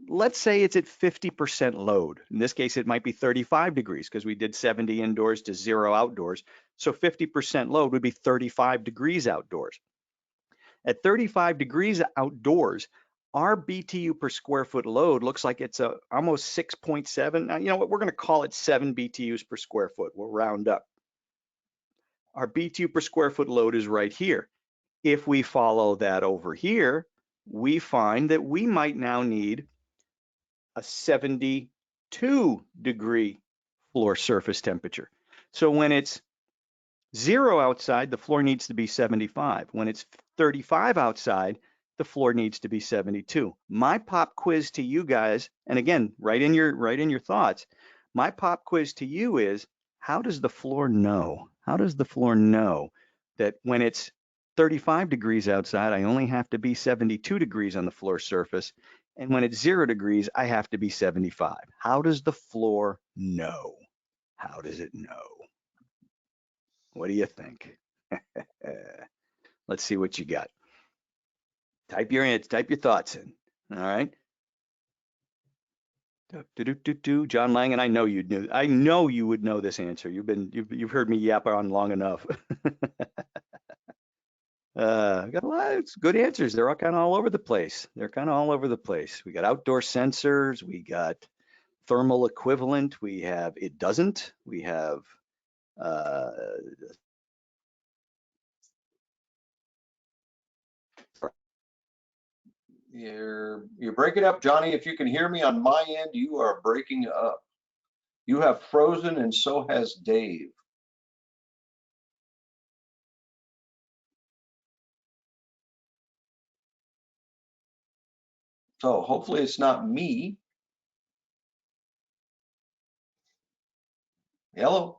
Let's say it's at 50% load. In this case, it might be 35 degrees because we did 70 indoors to 0 outdoors. So 50% load would be 35 degrees outdoors. At 35 degrees outdoors, our BTU per square foot load looks like it's almost 6.7. Now, you know what? We're going to call it 7 BTUs per square foot. We'll round up. Our BTU per square foot load is right here. If we follow that over here, we find that we might now need a 72 degree floor surface temperature. So when it's 0 outside, the floor needs to be 75. When it's 35 outside, the floor needs to be 72. My pop quiz to you guys, and again, write in your thoughts. My pop quiz to you is, how does the floor know? How does the floor know that when it's 35 degrees outside, I only have to be 72 degrees on the floor surface, and when it's 0 degrees, I have to be 75? How does the floor know? How does it know? What do you think? Let's see what you got. Type your thoughts in. All right. John Langen, I know you would know this answer. You've heard me yap on long enough. Got a lot of good answers. They're all kind of all over the place. We got outdoor sensors. We got thermal equivalent. We have it doesn't. We have You're breaking up, Johnny. If you can hear me on my end, you are breaking up. You have frozen, and so has Dave. So hopefully it's not me. Hello.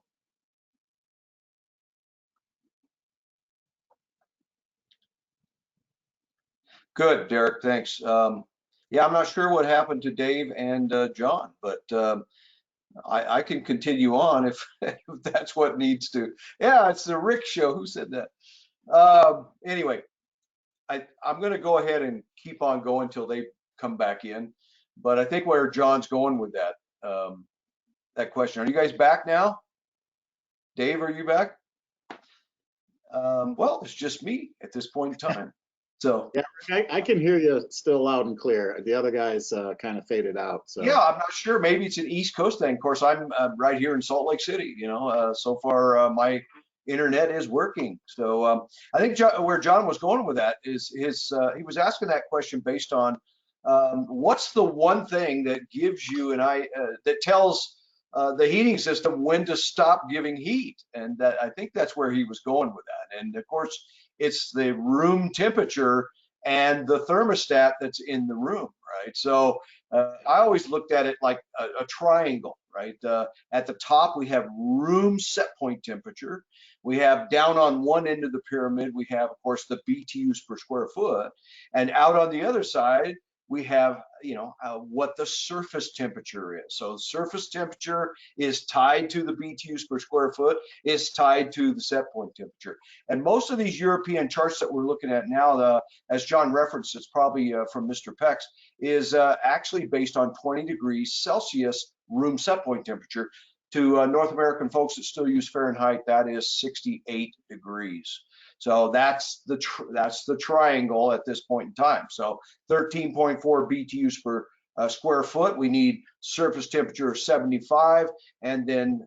Good, Derek, thanks. Yeah, I'm not sure what happened to Dave and John, but I can continue on if, if that's what needs to. Yeah, it's the Rick show. Who said that? Anyway, I'm going to go ahead and keep on going till they come back in. But I think where John's going with that, that question. Are you guys back now? Dave, are you back? Well, it's just me at this point in time. So Yeah, I can hear you still loud and clear. The other guys kind of faded out. So yeah, I'm not sure. Maybe it's an East Coast thing. Of course, I'm right here in Salt Lake City. You know, so far my internet is working. So I think where John was going with that is he was asking that question based on what's the one thing that gives you that tells the heating system when to stop giving heat, and that I think that's where he was going with that. And of course, it's the room temperature and the thermostat that's in the room, right? So I always looked at it like a triangle, right? At the top, we have room set point temperature. We have down on one end of the pyramid, we have, of course, the BTUs per square foot. And out on the other side, we have, you know, what the surface temperature is. So surface temperature is tied to the BTUs per square foot, is tied to the set point temperature. And most of these European charts that we're looking at now, as John referenced, it's probably from Mr. Pex, is actually based on 20 degrees Celsius room set point temperature. To North American folks that still use Fahrenheit, that is 68 degrees. So that's the triangle at this point in time. So 13.4 BTUs per square foot. We need surface temperature of 75, and then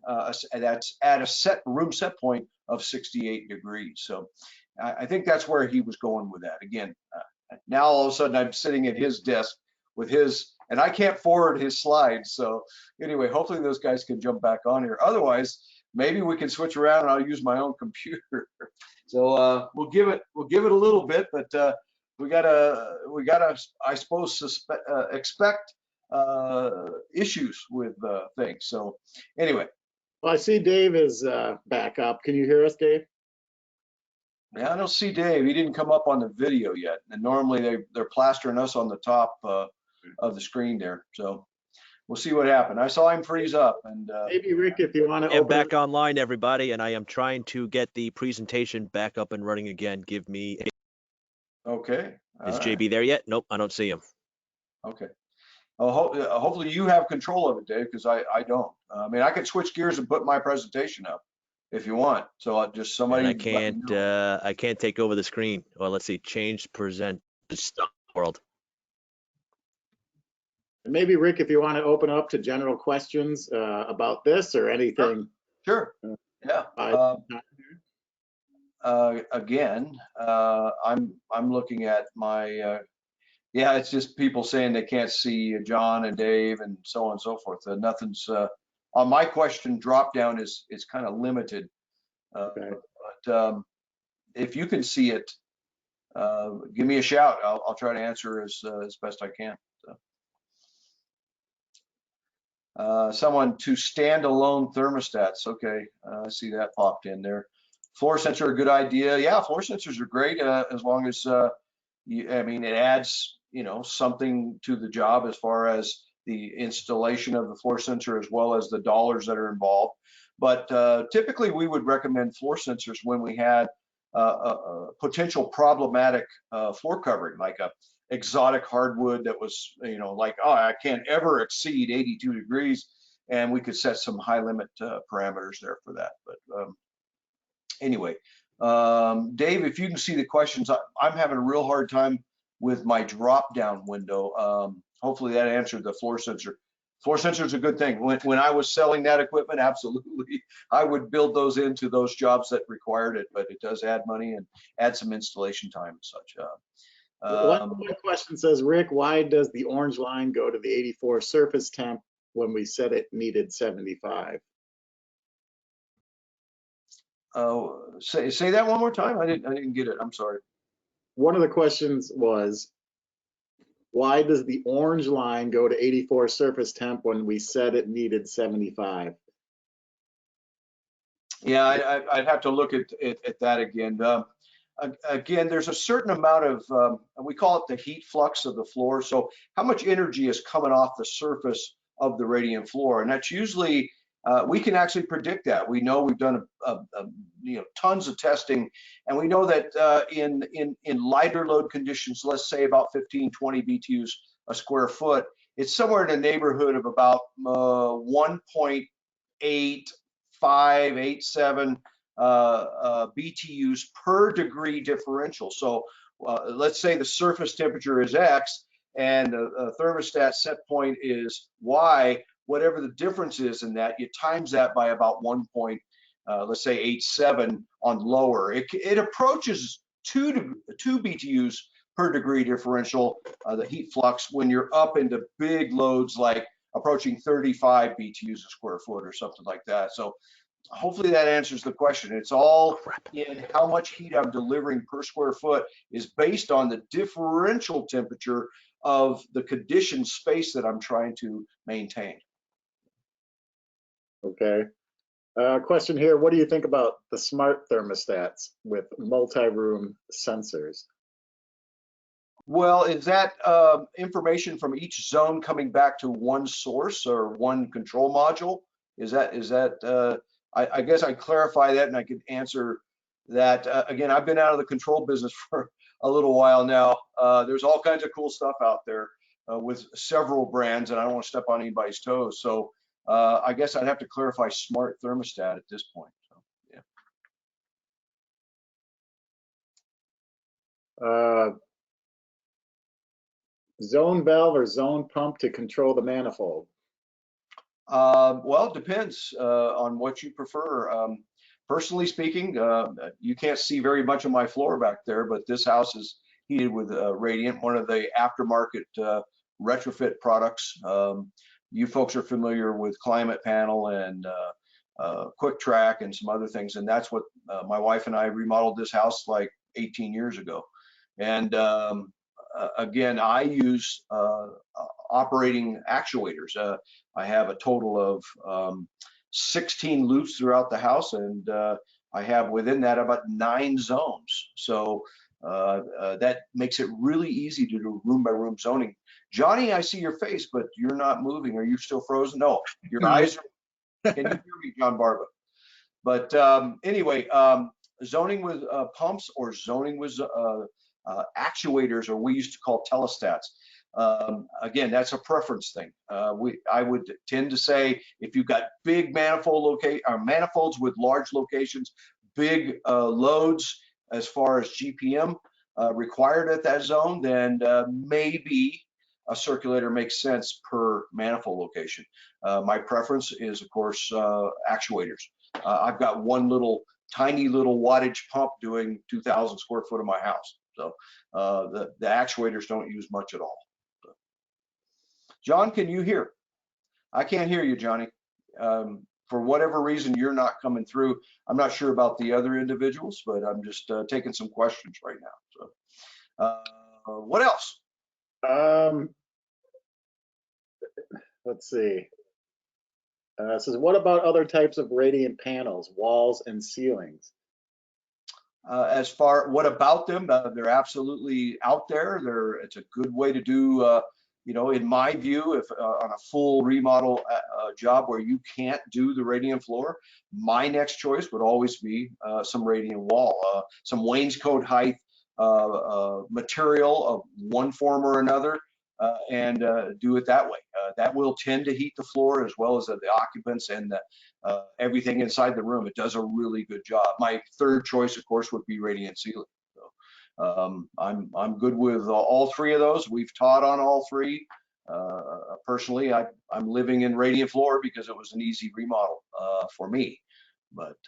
that's at a room set point of 68 degrees. So I think that's where he was going with that. Again, now all of a sudden I'm sitting at his desk with his, and I can't forward his slides. So anyway, hopefully those guys can jump back on here. Otherwise, maybe we can switch around and I'll use my own computer. So we'll give it a little bit, but we gotta I suppose expect issues with things. So anyway. well, I see Dave is back up. Can you hear us, Dave? Yeah, I don't see Dave. He didn't come up on the video yet. And normally they're plastering us on the top of the screen there. So we'll see what happened. I saw him freeze up, and Maybe Rick, if you want to Yeah, open back it. online, everybody, and I am trying to get the presentation back up and running again. Give me. okay. Is All right. JB there yet? Nope, I don't see him. Okay. Well, hopefully you have control of it, Dave, because I don't. I mean, I could switch gears and put my presentation up if you want. So I'll just somebody. And I let me can't. know. I can't take over the screen. Well, let's see. Change present stop world. Maybe Rick, if you want to open up to general questions about this or anything. Sure. Yeah. Again, I'm looking at my. Yeah, it's just people saying they can't see John and Dave and so on and so forth. Nothing's on my question drop down is kind of limited. Okay. But if you can see it, give me a shout. I'll try to answer as best I can. So. Someone to standalone thermostats. Okay, I see that popped in there. Floor sensor, a good idea. Yeah, floor sensors are great as long as I mean, it adds, you know, something to the job as far as the installation of the floor sensor as well as the dollars that are involved. But typically we would recommend floor sensors when we had a potential problematic floor covering, like a exotic hardwood that was, you know, like, oh, I can't ever exceed 82 degrees. And we could set some high limit parameters there for that. But anyway, Dave, if you can see the questions, I'm having a real hard time with my drop down window. Hopefully that answered the floor sensor. Floor sensor is a good thing. When I was selling that equipment, absolutely, I would build those into those jobs that required it, but it does add money and add some installation time and such. One question says, Rick, why does the orange line go to the 84 surface temp when we said it needed 75? Say that one more time. I didn't get it. I'm sorry. One of the questions was, why does the orange line go to 84 surface temp when we said it needed 75? Yeah, I'd have to look at that again. Again, there's a certain amount of, we call it the heat flux of the floor. So how much energy is coming off the surface of the radiant floor. And that's usually, we can actually predict that. We know we've done tons of testing, and we know that in lighter load conditions, let's say about 15, 20 BTUs a square foot, it's somewhere in the neighborhood of about 1.8587 BTUs per degree differential. So let's say the surface temperature is X and the thermostat set point is Y. Whatever the difference is in that, you times that by about 1.87 on lower. It approaches 2 BTUs per degree differential, the heat flux, when you're up into big loads like approaching 35 BTUs a square foot or something like that. So hopefully that answers the question. It's all in how much heat I'm delivering per square foot is based on the differential temperature of the conditioned space that I'm trying to maintain. Okay. Question here, what do you think about the smart thermostats with multi-room sensors? Well, is that information from each zone coming back to one source or one control module? I guess I'd clarify that and I could answer that. Again, I've been out of the control business for a little while now. There's all kinds of cool stuff out there with several brands, and I don't want to step on anybody's toes. So I guess I'd have to clarify smart thermostat at this point. So, yeah. Zone valve or zone pump to control the manifold? Well, it depends on what you prefer. Personally speaking, you can't see very much of my floor back there, but this house is heated with Radiant, one of the aftermarket retrofit products. You folks are familiar with Climate Panel and Quick Track and some other things, and that's what my wife and I remodeled this house like 18 years ago. And again, I use operating actuators. I have a total of 16 loops throughout the house, and I have within that about 9 zones. So that makes it really easy to do room by room zoning. Johnny, I see your face, but you're not moving. Are you still frozen? No, your eyes are. Can you hear me, John Barba? But anyway, zoning with pumps or zoning with actuators, or we used to call telestats. Again, that's a preference thing. I would tend to say if you've got big manifolds with large locations, big loads as far as GPM required at that zone, then maybe a circulator makes sense per manifold location. My preference is, of course, actuators. I've got one tiny little wattage pump doing 2,000 square foot of my house. So the actuators don't use much at all. So. John, can you hear? I can't hear you, Johnny. For whatever reason, you're not coming through. I'm not sure about the other individuals, but I'm just taking some questions right now. So what else? Let's see. It says, what about other types of radiant panels, walls and ceilings? As far, what about them? They're absolutely out there. It's a good way to do, in my view, if on a full remodel job where you can't do the radiant floor, my next choice would always be some radiant wall, some wainscot height material of one form or another, and do it that way. That will tend to heat the floor as well as the occupants and everything inside the room. It does a really good job. My third choice, of course, would be radiant ceiling. So, I'm good with all 3 of those. We've taught on all 3. Personally, I'm living in radiant floor because it was an easy remodel for me. But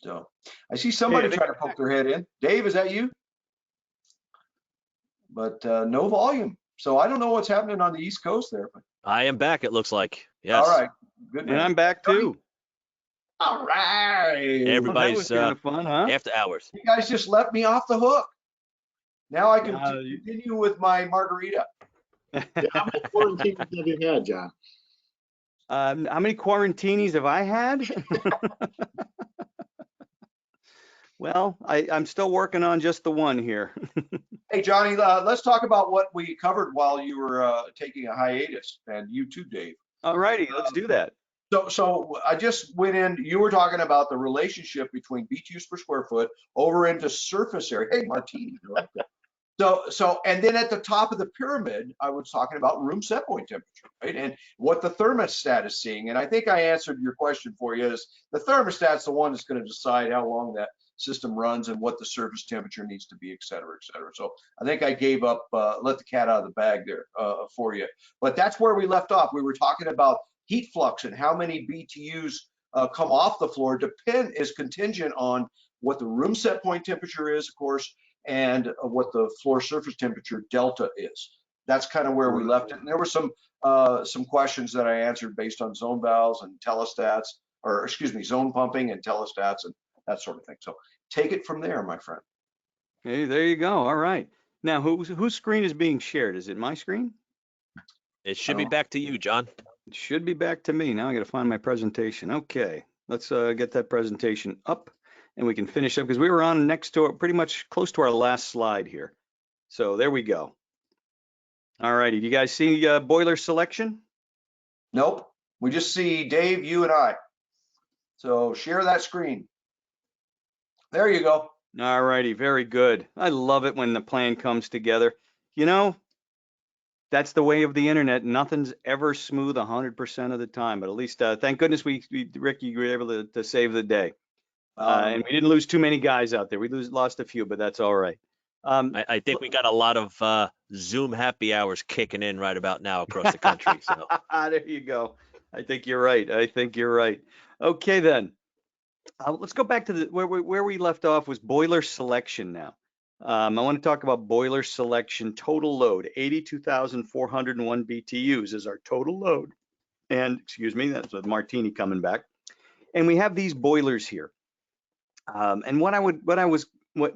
so I see somebody trying to poke their head in. Dave, is that you? But no volume. So I don't know what's happening on the East Coast there. But I am back, it looks like. Yes. all right. Good. And I'm back too. All right. Everybody's kind of fun, huh? after hours. You guys just let me off the hook. Now I can continue with my margarita. Yeah, how many quarantines have you had, John? How many quarantinis have I had? Well, I'm still working on just the one here. Hey, Johnny, let's talk about what we covered while you were taking a hiatus, and you too, Dave. All righty, let's do that. So I just went in, you were talking about the relationship between BTUs per square foot over into surface area. Hey, Martini. And then at the top of the pyramid, I was talking about room set point temperature, right? And what the thermostat is seeing. And I think I answered your question for you is the thermostat's the one that's going to decide how long that system runs and what the surface temperature needs to be, et cetera, et cetera. So I think I gave up, let the cat out of the bag there for you. But that's where we left off. We were talking about heat flux and how many BTUs come off the floor is contingent on what the room set point temperature is, of course, and what the floor surface temperature delta is. That's kind of where we left it. And there were some questions that I answered based on zone valves and telestats, or excuse me, zone pumping and telestats and that sort of thing. So take it from there, my friend. Hey, there you go. All right. Now, whose screen is being shared? Is it my screen? It should be back to you, John. It should be back to me. Now I got to find my presentation. Okay, let's get that presentation up and we can finish up because we were on next to pretty much close to our last slide here. So there we go. All righty. Do you guys see boiler selection? Nope. We just see Dave, you, and I. So share that screen. There you go. All righty. Very good. I love it when the plan comes together. You know, that's the way of the internet. Nothing's ever smooth 100% of the time, but at least thank goodness Rick, you were able to save the day. And we didn't lose too many guys out there. We lost a few, but that's all right. I think we got a lot of Zoom happy hours kicking in right about now across the country. So there you go. I think you're right. Okay, then. Let's go back to where we left off was boiler selection now. I want to talk about boiler selection total load. 82,401 BTUs is our total load. And excuse me, that's with Martini coming back. And we have these boilers here. And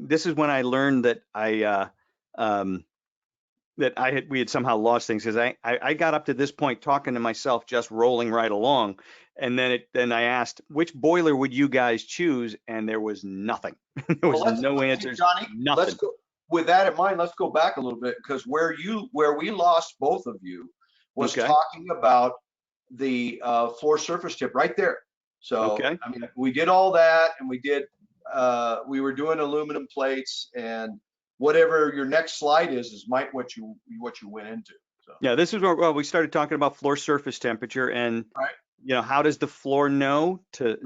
this is when I learned that we had somehow lost things because I got up to this point talking to myself, just rolling right along. And then I asked, which boiler would you guys choose? And there was nothing. There was no answers. Johnny, nothing. Let's go, with that in mind, let's go back a little bit because where we lost both of you was talking about the floor surface tip right there. So I mean, we did all that, and we were doing aluminum plates, and whatever your next slide is what you went into. So. Yeah, this is where we started talking about floor surface temperature and how does the floor know to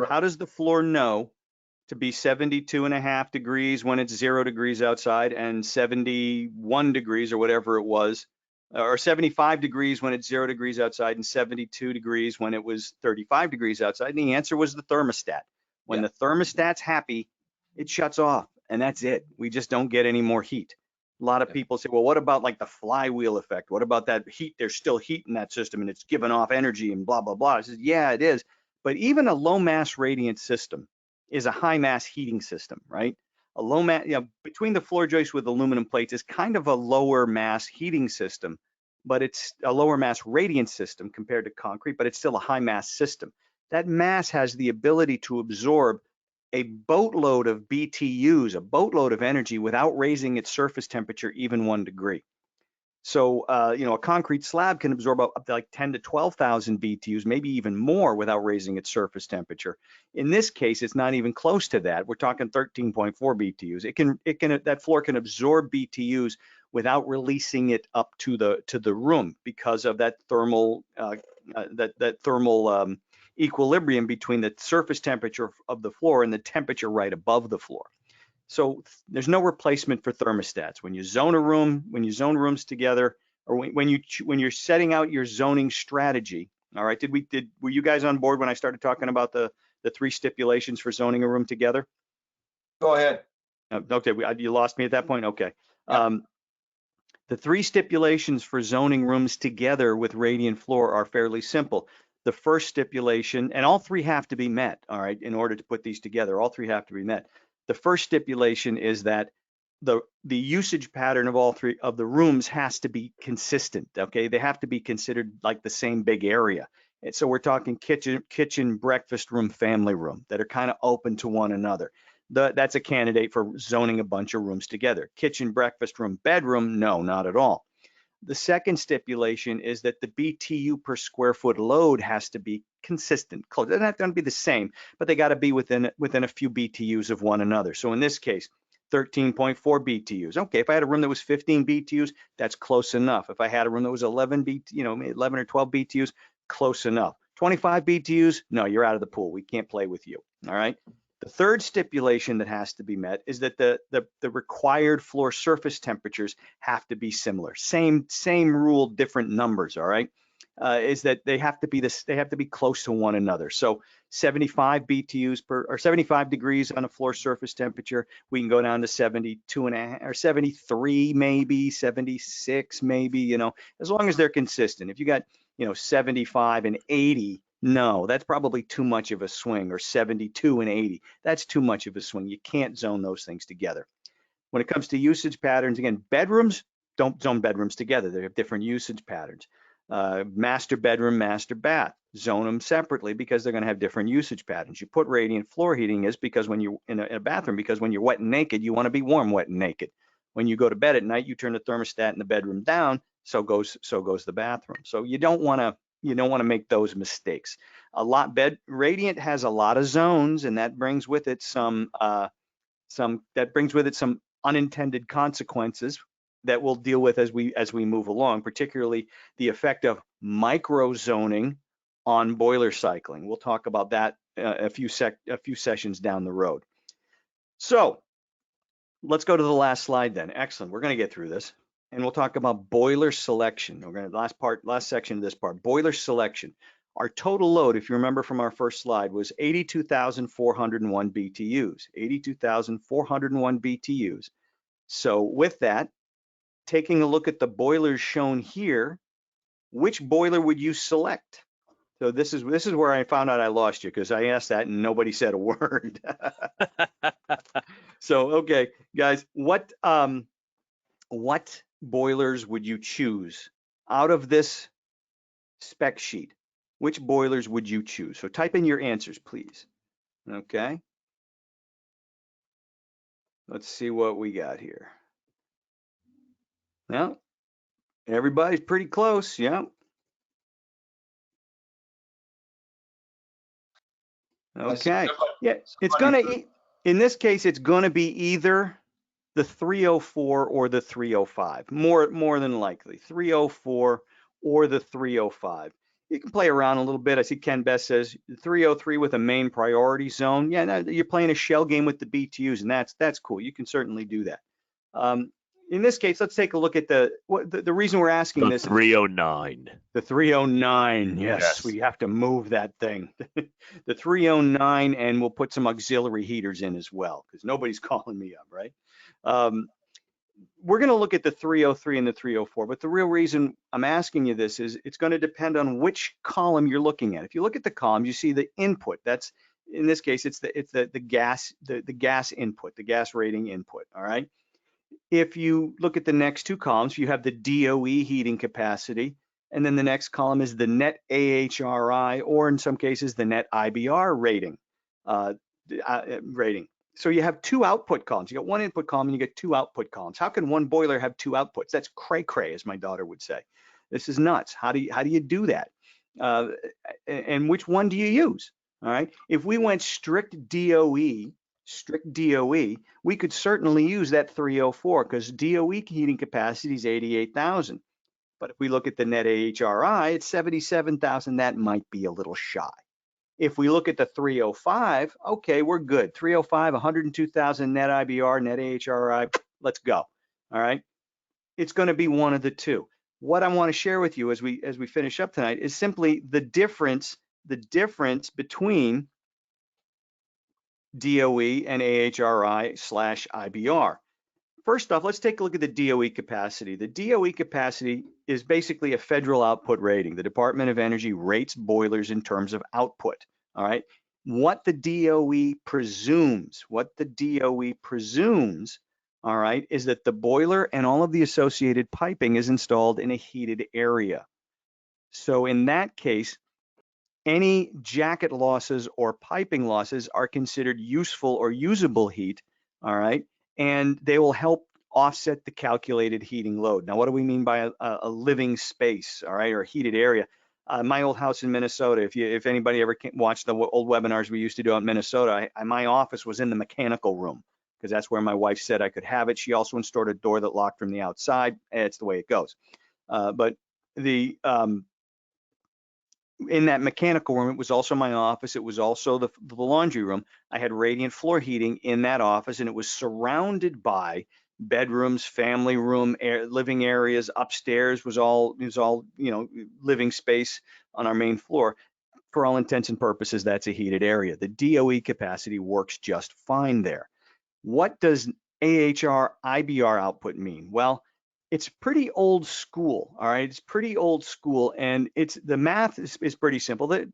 be 72.5 degrees when it's 0 degrees outside and 71 degrees or whatever it was, or 75 degrees when it's 0 degrees outside and 72 degrees when it was 35 degrees outside. And the answer was the thermostat. When the thermostat's happy, it shuts off and that's it. We just don't get any more heat. A lot of people say, well, what about like the flywheel effect? What about that heat? There's still heat in that system and it's giving off energy and blah, blah, blah. I says, yeah, it is. But even a low mass radiant system is a high mass heating system, right? A low mass, between the floor joists with aluminum plates is kind of a lower mass heating system, but it's a lower mass radiant system compared to concrete, but it's still a high mass system. That mass has the ability to absorb a boatload of BTUs, a boatload of energy without raising its surface temperature even 1 degree. So, a concrete slab can absorb up to like 10 to 12,000 BTUs, maybe even more without raising its surface temperature. In this case, it's not even close to that. We're talking 13.4 BTUs. That floor can absorb BTUs without releasing it up to the room because of that thermal equilibrium between the surface temperature of the floor and the temperature right above the floor. So there's no replacement for thermostats. When you zone rooms together, or when you're setting out your zoning strategy. All right, were you guys on board when I started talking about the 3 stipulations for zoning a room together? Go ahead. Okay, you lost me at that point. Okay. Yeah. The 3 stipulations for zoning rooms together with radiant floor are fairly simple. The first stipulation, and all 3 have to be met, all right, in order to put these together, all 3 have to be met. The first stipulation is that the usage pattern of all 3 of the rooms has to be consistent, okay? They have to be considered like the same big area. And so we're talking kitchen, breakfast room, family room that are kind of open to one another. that's a candidate for zoning a bunch of rooms together. Kitchen, breakfast room, bedroom, no, not at all. The second stipulation is that the BTU per square foot load has to be consistent. Close. They're not going to be the same, but they got to be within a few BTUs of one another. So in this case, 13.4 BTUs. Okay, if I had a room that was 15 BTUs, that's close enough. If I had a room that was 11 or 12 BTUs, close enough. 25 BTUs, no, you're out of the pool. We can't play with you. All right. The third stipulation that has to be met is that the required floor surface temperatures have to be similar. Same rule, different numbers. All right, is that they have to be close to one another. So 75 BTUs or 75 degrees on a floor surface temperature. We can go down to 72.5 or 73, maybe 76, maybe. As long as they're consistent. If you got 75 and 80. No, that's probably too much of a swing, or 72 and 80. That's too much of a swing. You can't zone those things together. When it comes to usage patterns, again, bedrooms, don't zone bedrooms together. They have different usage patterns. Master bedroom, master bath, zone them separately because they're going to have different usage patterns. You put radiant floor heating is because when you're in a bathroom, because when you're wet and naked, you want to be warm, wet and naked. When you go to bed at night, you turn the thermostat in the bedroom down, so goes the bathroom. So you don't want to make those mistakes. Radiant has a lot of zones, and that brings with it some unintended consequences that we'll deal with as we move along, particularly the effect of micro zoning on boiler cycling. We'll talk about that a few sessions down the road. So let's go to the last slide then. Excellent. We're going to get through this. And we'll talk about boiler selection. We're going to last section of this part, boiler selection. Our total load, if you remember from our first slide, was 82,401 BTUs, 82,401 BTUs. So with that, taking a look at the boilers shown here, which boiler would you select? So this is where I found out I lost you, because I asked that and nobody said a word. So, okay, guys, what boilers would you choose out of this spec sheet? Which boilers would you choose? So type in your answers, please. Okay. Let's see what we got here. Well, everybody's pretty close. Yeah. Okay. Yeah, it's gonna, in this case, it's gonna be either the 304 or the 305, more than likely, 304 or the 305. You can play around a little bit. I see Ken Best says 303 with a main priority zone. Yeah, no, you're playing a shell game with the BTUs, and that's cool. You can certainly do that. In this case, let's take a look at the reason we're asking this. 309. The 309, yes, we have to move that thing. The 309, and we'll put some auxiliary heaters in as well, because nobody's calling me up, right? We're going to look at the 303 and the 304, but the real reason I'm asking you this is it's going to depend on which column you're looking at. If you look at the column, you see the input. That's, in this case, it's the gas input, the gas rating input. All right. If you look at the next two columns, you have the DOE heating capacity, and then the next column is the net AHRI, or in some cases the net IBR rating. So you have two output columns. You got one input column and you get two output columns. How can one boiler have two outputs? That's cray-cray, as my daughter would say. This is nuts. How do you do that? And which one do you use? All right. If we went strict DOE, we could certainly use that 304, because DOE heating capacity is 88,000. But if we look at the net AHRI, it's 77,000. That might be a little shy. If we look at the 305, okay, we're good. 305, 102,000 net IBR, net AHRI, let's go. All right. It's going to be one of the two. What I want to share with you as we finish up tonight is simply the difference between DOE and AHRI/IBR. First off, let's take a look at the DOE capacity. The DOE capacity is basically a federal output rating. The Department of Energy rates boilers in terms of output. All right. What the DOE presumes, all right, is that the boiler and all of the associated piping is installed in a heated area. So in that case, any jacket losses or piping losses are considered useful or usable heat, all right? And they will help offset the calculated heating load. Now, what do we mean by a living space, all right, or heated area? My old house in Minnesota, if anybody ever watched the old webinars we used to do out in Minnesota, my office was in the mechanical room because that's where my wife said I could have it. She also installed a door that locked from the outside. It's the way it goes. But the in that mechanical room, it was also my office. It was also the laundry room. I had radiant floor heating in that office, and it was surrounded by bedrooms, family room, living areas. Upstairs was all living space on our main floor. For all intents and purposes, that's a heated area. The DOE capacity works just fine there. What does AHR IBR output mean? Well, it's pretty old school, all right? It's pretty old school, and the math is pretty simple. The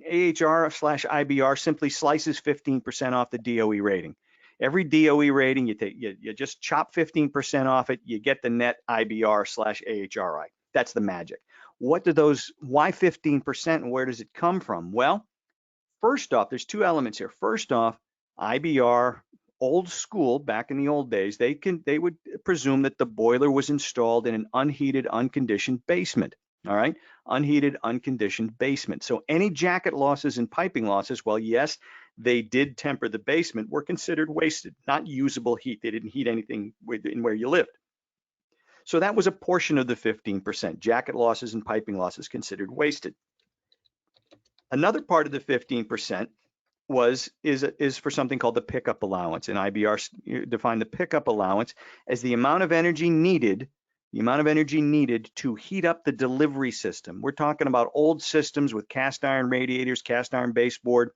AHR/IBR simply slices 15% off the DOE rating. Every DOE rating, you just chop 15% off it, you get the net IBR/AHRI. That's the magic. Why 15% and where does it come from? Well, first off, there's two elements here. First off, IBR, old school, back in the old days, they would presume that the boiler was installed in an unheated, unconditioned basement. All right, unheated, unconditioned basement. So any jacket losses and piping losses, well, yes, they did temper the basement, were considered wasted, not usable heat. They didn't heat anything in where you lived. So that was a portion of the 15%. Jacket losses and piping losses considered wasted. Another part of the 15% is for something called the pickup allowance. And IBR defined the pickup allowance as the amount of energy needed to heat up the delivery system. We're talking about old systems with cast iron radiators, cast iron baseboard,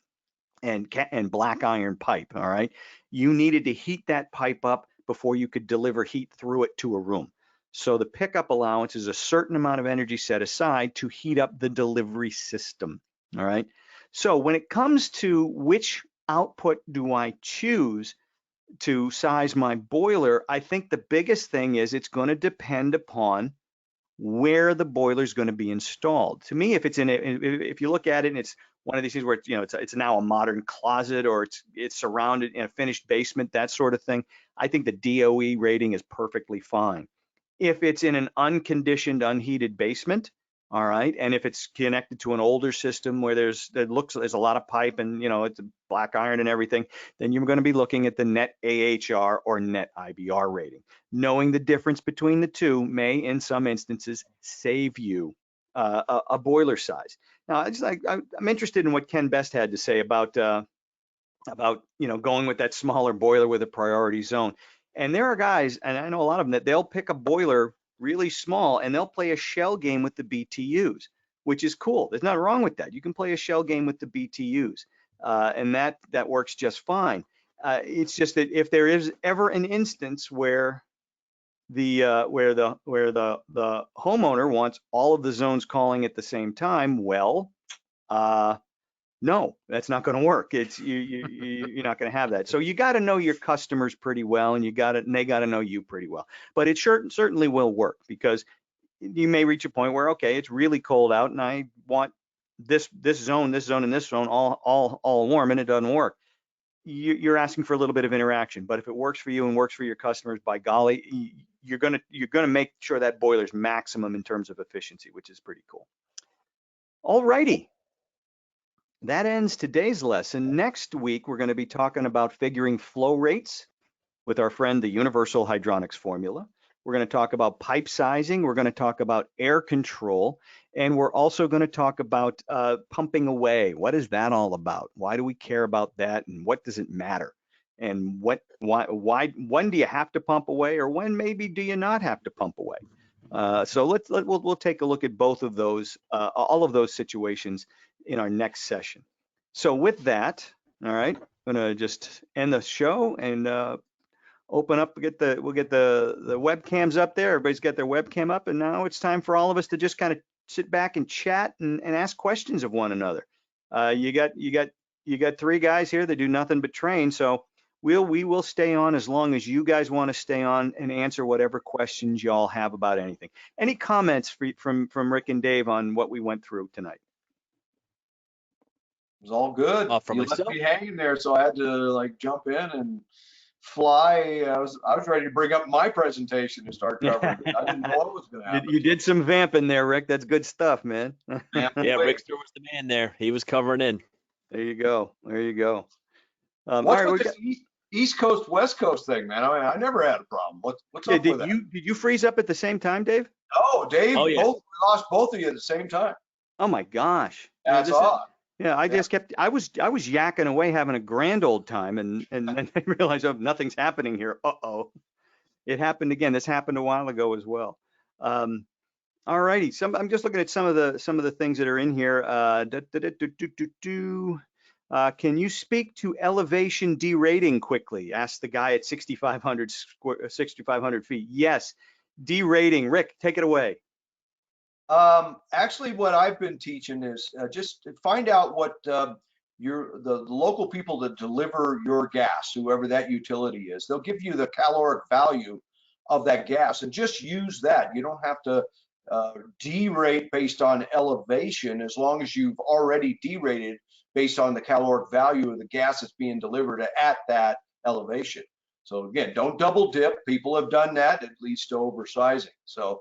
and black iron pipe, all right? You needed to heat that pipe up before you could deliver heat through it to a room. So the pickup allowance is a certain amount of energy set aside to heat up the delivery system, all right? So when it comes to which output do I choose to size my boiler, I think the biggest thing is it's going to depend upon where the boiler is going to be installed. To me, if you look at it and it's one of these things where it's now a modern closet, or it's surrounded in a finished basement, that sort of thing, I think the DOE rating is perfectly fine. If it's in an unconditioned, unheated basement, all right, and if it's connected to an older system where there's a lot of pipe and it's black iron and everything, then you're going to be looking at the net AHR or net IBR rating. Knowing the difference between the two may, in some instances, save you a boiler size. Now, I'm interested in what Ken Best had to say about going with that smaller boiler with a priority zone. And there are guys, and I know a lot of them, that they'll pick a boiler really small and they'll play a shell game with the BTUs, which is cool. There's nothing wrong with that. You can play a shell game with the BTUs, and that works just fine. It's just that if there is ever an instance where the homeowner wants all of the zones calling at the same time, well, no, that's not going to work. You're not going to have that. So you got to know your customers pretty well, and they got to know you pretty well. But it certainly will work, because you may reach a point where, okay, it's really cold out and I want this zone, and this zone all warm, and it doesn't work. You're asking for a little bit of interaction. But if it works for you and works for your customers, by golly, you're gonna make sure that boiler's maximum in terms of efficiency, which is pretty cool. All righty. That ends today's lesson. Next week, we're going to be talking about figuring flow rates with our friend, the Universal Hydronics formula. We're going to talk about pipe sizing. We're going to talk about air control. And we're also going to talk about pumping away. What is that all about? Why do we care about that? And what does it matter? And when do you have to pump away, or when maybe do you not have to pump away? So we'll take a look at both of those, all of those situations in our next session. So with that, all right, I'm gonna just end the show and open up. We'll get the webcams up there. Everybody's got their webcam up, and now it's time for all of us to just kind of sit back and chat and ask questions of one another. You got three guys here that do nothing but train, so we will stay on as long as you guys want to stay on and answer whatever questions y'all have about anything. Any comments from Rick and Dave on what we went through tonight? was all good. For You left myself? me hanging there, so I had to like jump in and fly. I was ready to bring up my presentation and start covering it. I didn't know what was going to happen. You did some vamping there, Rick. That's good stuff, man. Yeah, Yeah, wait. Rickster was the man there. He was covering in. There you go. There you go. All What's right, with this East Coast, West Coast thing, man? I mean, I never had a problem. What's up with that? did you freeze up at the same time, Dave? Oh, Dave, Oh, yeah. we lost both of you at the same time. Oh my gosh. Yeah, That's this is- odd. Yeah, I just kept. I was yakking away, having a grand old time, and then I realized, oh, nothing's happening here. Uh-oh, it happened again. This happened a while ago as well. All righty. I'm just looking at some of the things that are in here. Can you speak to elevation derating quickly? Asked the guy at 6,500 feet. Yes, derating. Rick, take it away. Actually, what I've been teaching is just find out what the local people that deliver your gas, whoever that utility is. They'll give you the caloric value of that gas, and just use that. You don't have to derate based on elevation, as long as you've already derated based on the caloric value of the gas that's being delivered at that elevation. So again, don't double dip. People have done that. It leads to oversizing. So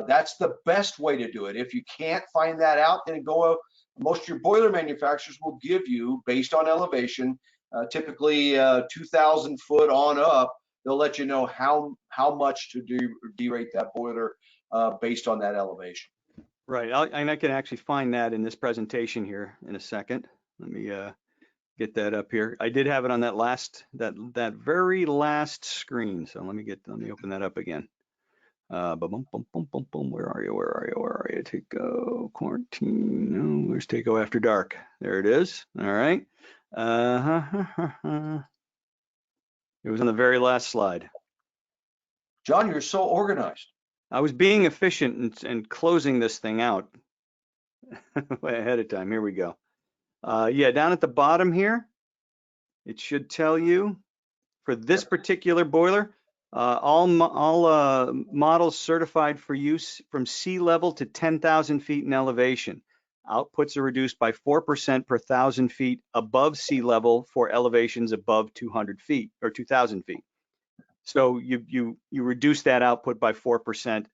that's the best way to do it. If you can't find that out, then most of your boiler manufacturers will give you, based on elevation, typically 2,000 foot on up, they'll let you know how much to derate that boiler based on that elevation. Right, and I can actually find that in this presentation here in a second. Let me get that up here. I did have it on that very last screen. So let me open that up again. Boom, boom, boom, boom, boom. Where are you? Takeo quarantine. No, where's Takeo after dark? There it is. All right. It was on the very last slide. John, you're so organized. I was being efficient and closing this thing out way ahead of time. Here we go. Yeah, down at the bottom here, it should tell you for this particular boiler, all models certified for use from sea level to 10,000 feet in elevation. Outputs are reduced by 4% per 1,000 feet above sea level for elevations above 200 feet or 2,000 feet. So you reduce that output by 4%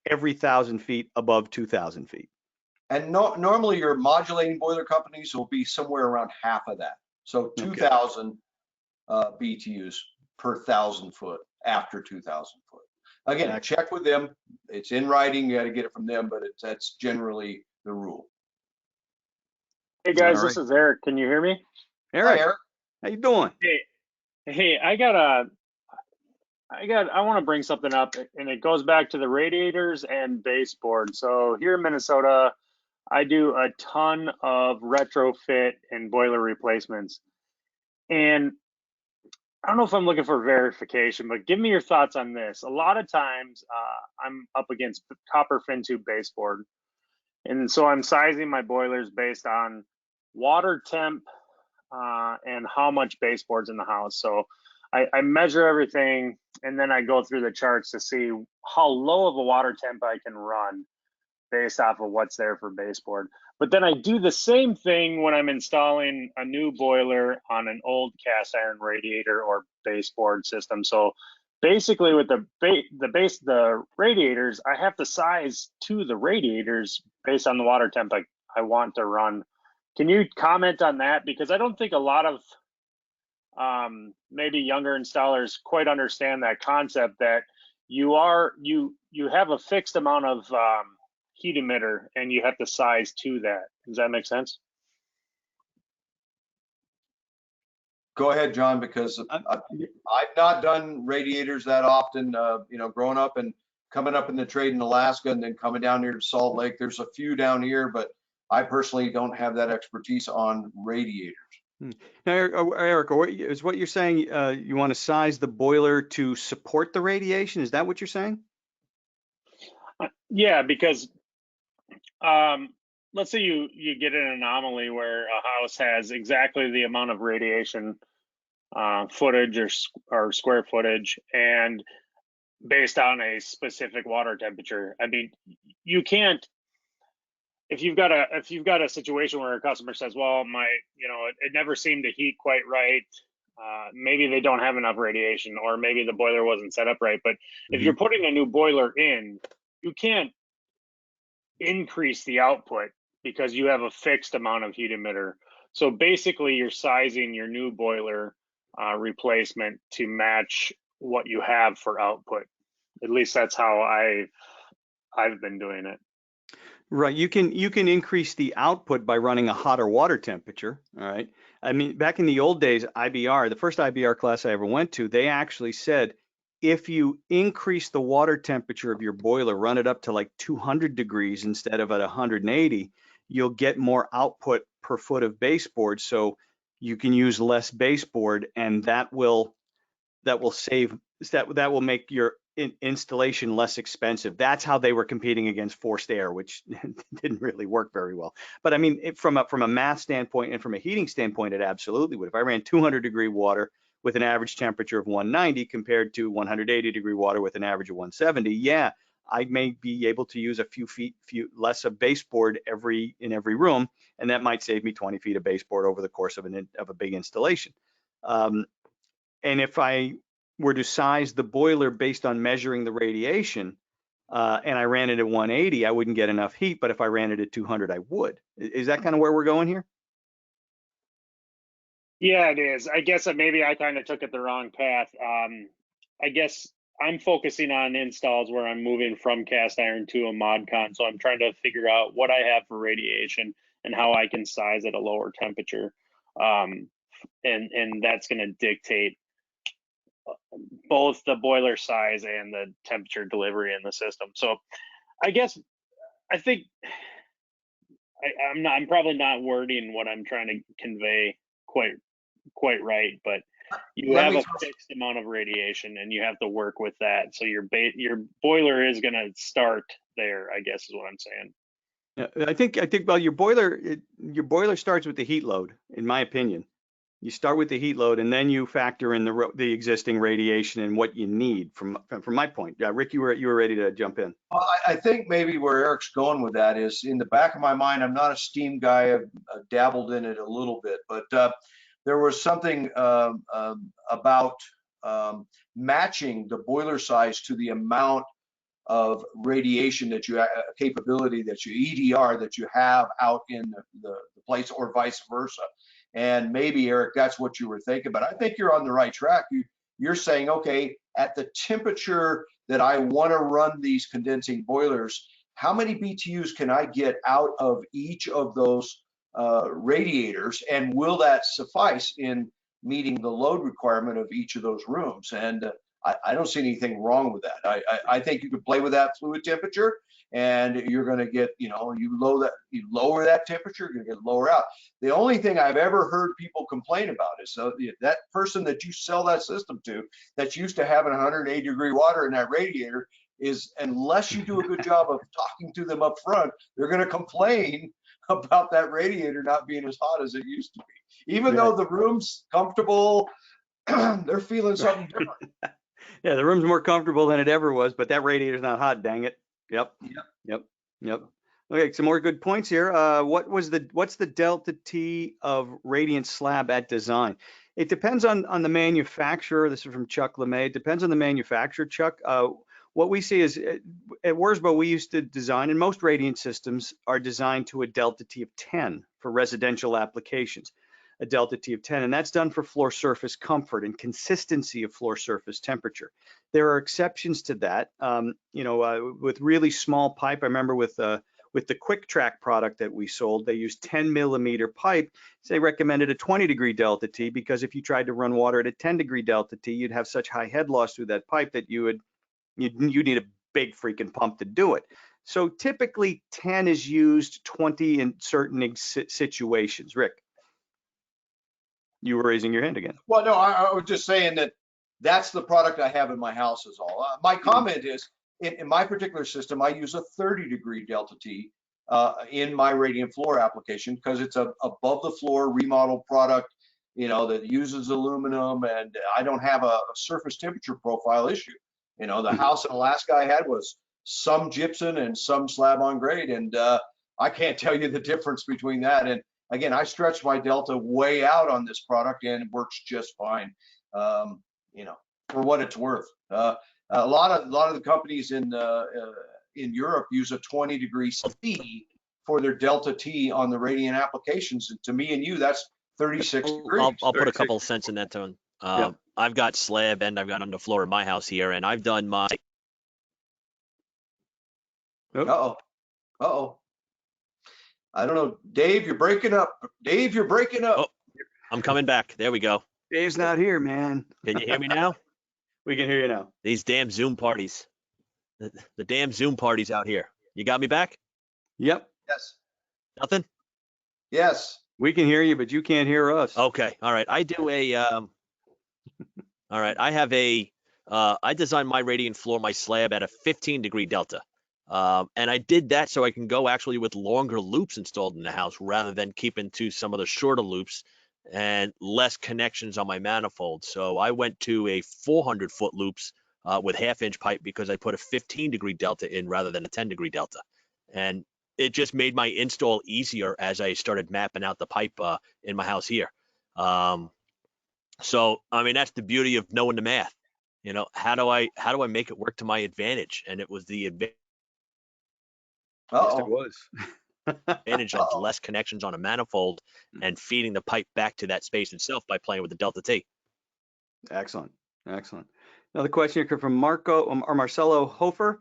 every 1,000 feet above 2,000 feet. And normally your modulating boiler companies will be somewhere around half of that. So 2,000 BTUs per 1,000 foot after 2,000 foot. Again, check with them. It's in writing. You got to get it from them, but that's generally the rule. Hey guys, this is Eric. Can you hear me? Eric, Hi, Eric. how you doing? Hey, I want to bring something up, and it goes back to the radiators and baseboard. So here in Minnesota, I do a ton of retrofit and boiler replacements. And I don't know if I'm looking for verification, but give me your thoughts on this. A lot of times I'm up against copper fin tube baseboard. And so I'm sizing my boilers based on water temp and how much baseboard's in the house. So I measure everything, and then I go through the charts to see how low of a water temp I can run based off of what's there for baseboard. But then I do the same thing when I'm installing a new boiler on an old cast iron radiator or baseboard system. So basically with the radiators, I have to size to the radiators based on the water temp I want to run. Can you comment on that? Because I don't think a lot of maybe younger installers quite understand that concept, that you have a fixed amount of heat emitter and you have to size to that. Does that make sense? Go ahead, John, because I've not done radiators that often. Growing up and coming up in the trade in Alaska and then coming down here to Salt Lake, there's a few down here, but I personally don't have that expertise on radiators. Now, Eric, is what you're saying, you want to size the boiler to support the radiation? Is that what you're saying? Yeah, because let's say you get an anomaly where a house has exactly the amount of radiation footage or square footage, and based on a specific water temperature. I mean, you can't if you've got a situation where a customer says, well, it never seemed to heat quite right, maybe they don't have enough radiation, or maybe the boiler wasn't set up right. But if you're putting a new boiler in, you can't increase the output because you have a fixed amount of heat emitter. So basically you're sizing your new boiler replacement to match what you have for output. At least that's how I've been doing it. Right. You can increase the output by running a hotter water temperature. All right. I mean, back in the old days, IBR, the first IBR class I ever went to, they actually said if you increase the water temperature of your boiler, run it up to like 200 degrees instead of at 180, you'll get more output per foot of baseboard. So you can use less baseboard, and that will make your installation less expensive. That's how they were competing against forced air, which didn't really work very well. But I mean, from a math standpoint and from a heating standpoint, it absolutely would. If I ran 200-degree water with an average temperature of 190 compared to 180-degree water with an average of 170, yeah, I may be able to use a few less of baseboard in every room, and that might save me 20 feet of baseboard over the course of a big installation. And if I were to size the boiler based on measuring the radiation, and I ran it at 180, I wouldn't get enough heat, but if I ran it at 200, I would. Is that kind of where we're going here? Yeah, it is. I guess maybe I kind of took it the wrong path. I guess I'm focusing on installs where I'm moving from cast iron to a mod con. So I'm trying to figure out what I have for radiation and how I can size at a lower temperature. And that's going to dictate both the boiler size and the temperature delivery in the system. So I think I'm probably not wording what I'm trying to convey quite right, but you have a fixed amount of radiation and you have to work with that. So your boiler is going to start there, I guess is what I'm saying. Yeah, I think well, your boiler starts with the heat load, in my opinion. You start with the heat load, and then you factor in the existing radiation and what you need. From my point, yeah, Rick, you were ready to jump in. Well, I think maybe where Eric's going with that is in the back of my mind. I'm not a steam guy. I've dabbled in it a little bit, but there was something about matching the boiler size to the amount of radiation that you capability that you EDR that you have out in the place, or vice versa. And maybe, Eric, that's what you were thinking, but I think you're on the right track. You're saying, okay, at the temperature that I want to run these condensing boilers, how many BTUs can I get out of each of those radiators, and will that suffice in meeting the load requirement of each of those rooms? And I don't see anything wrong with that. I think you can play with that fluid temperature, and you're going to get, you lower that temperature, you're going to get lower out. The only thing I've ever heard people complain about is that person that you sell that system to, that's used to having 180-degree water in that radiator, is, unless you do a good job of talking to them up front, they're going to complain about that radiator not being as hot as it used to be. Even though the room's comfortable, they're feeling something different. Yeah, the room's more comfortable than it ever was, but that radiator's not hot, dang it. Yep. Okay, some more good points here. What's the delta T of radiant slab at design? It depends on the manufacturer. This is from Chuck LeMay. It depends on the manufacturer, Chuck. What we see is at Worsbo, we used to design, and most radiant systems are designed to a delta T of 10 for residential applications, a delta T of 10, and that's done for floor surface comfort and consistency of floor surface temperature. There are exceptions to that. With really small pipe, I remember with the Quick Track product that we sold, they used 10-millimeter pipe. So they recommended a 20-degree delta T, because if you tried to run water at a 10-degree delta T, you'd have such high head loss through that pipe that you'd need a big freaking pump to do it. So typically 10 is used, 20 in certain situations. Rick, you were raising your hand again. Well, no, I was just saying that that's the product I have in my house is all. My comment is, in my particular system, I use a 30-degree delta T in my radiant floor application, because it's a above the floor remodel product, that uses aluminum, and I don't have a surface temperature profile issue. The house in Alaska I had was some gypsum and some slab on grade, and I can't tell you the difference between that. And again, I stretched my delta way out on this product and it works just fine. You know, for what it's worth. A lot of the companies in Europe use a 20-degree C for their delta T on the radiant applications. And to me and you, that's 36 degrees. I'll put a couple of cents in that tone. Yeah. I've got slab and I've got underfloor in my house here, and I've done my. Uh-oh. I don't know. Dave, you're breaking up. Dave, you're breaking up. Oh, I'm coming back. There we go. Dave's not here, man. Can you hear me now? We can hear you now. These damn Zoom parties. The damn Zoom parties out here. You got me back? Yep. Yes. Nothing? Yes. We can hear you, but you can't hear us. Okay. All right. I do a, all right. I have a, I designed my radiant floor, my slab at a 15-degree delta. And I did that so I can go actually with longer loops installed in the house rather than keeping to some of the shorter loops and less connections on my manifold. So I went to a 400-foot loops with half-inch pipe because I put a 15-degree delta in rather than a 10-degree delta. And it just made my install easier as I started mapping out the pipe in my house here. So, I mean, that's the beauty of knowing the math. You know, how do I make it work to my advantage? And it was the advantage. Yes, it was. Advantage of less connections on a manifold and feeding the pipe back to that space itself by playing with the delta T. Excellent. Another question here from Marcelo Hofer.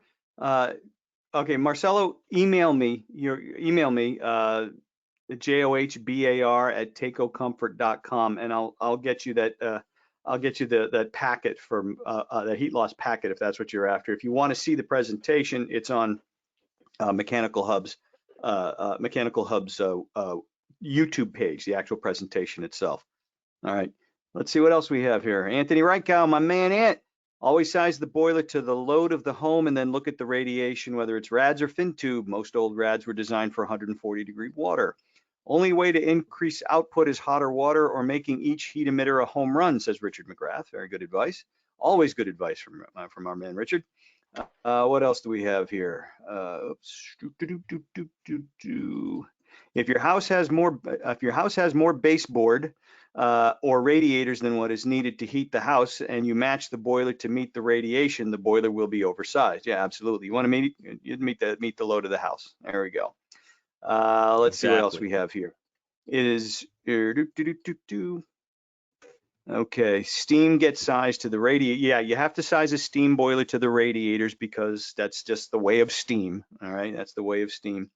Okay, Marcelo, email me johbar@takocomfort.com, and I'll get you that that packet from the heat loss packet if that's what you're after. If you want to see the presentation, it's on Mechanical Hub's YouTube page, the actual presentation itself. All right, let's see what else we have here. Anthony Reichow, my man, Ant. Always size the boiler to the load of the home and then look at the radiation, whether it's rads or fin tube. Most old rads were designed for 140-degree water. Only way to increase output is hotter water or making each heat emitter a home run, says Richard McGrath. Very good advice. Always good advice from our man, Richard. What else do we have here? If your house has more baseboard or radiators than what is needed to heat the house, and you match the boiler to meet the radiation, the boiler will be oversized. Yeah, absolutely. You want to meet the load of the house. There we go. Let's see what else we have here. It is okay. Steam gets sized to the radiator. Yeah, you have to size a steam boiler to the radiators because that's just the way of steam. All right, that's the way of steam.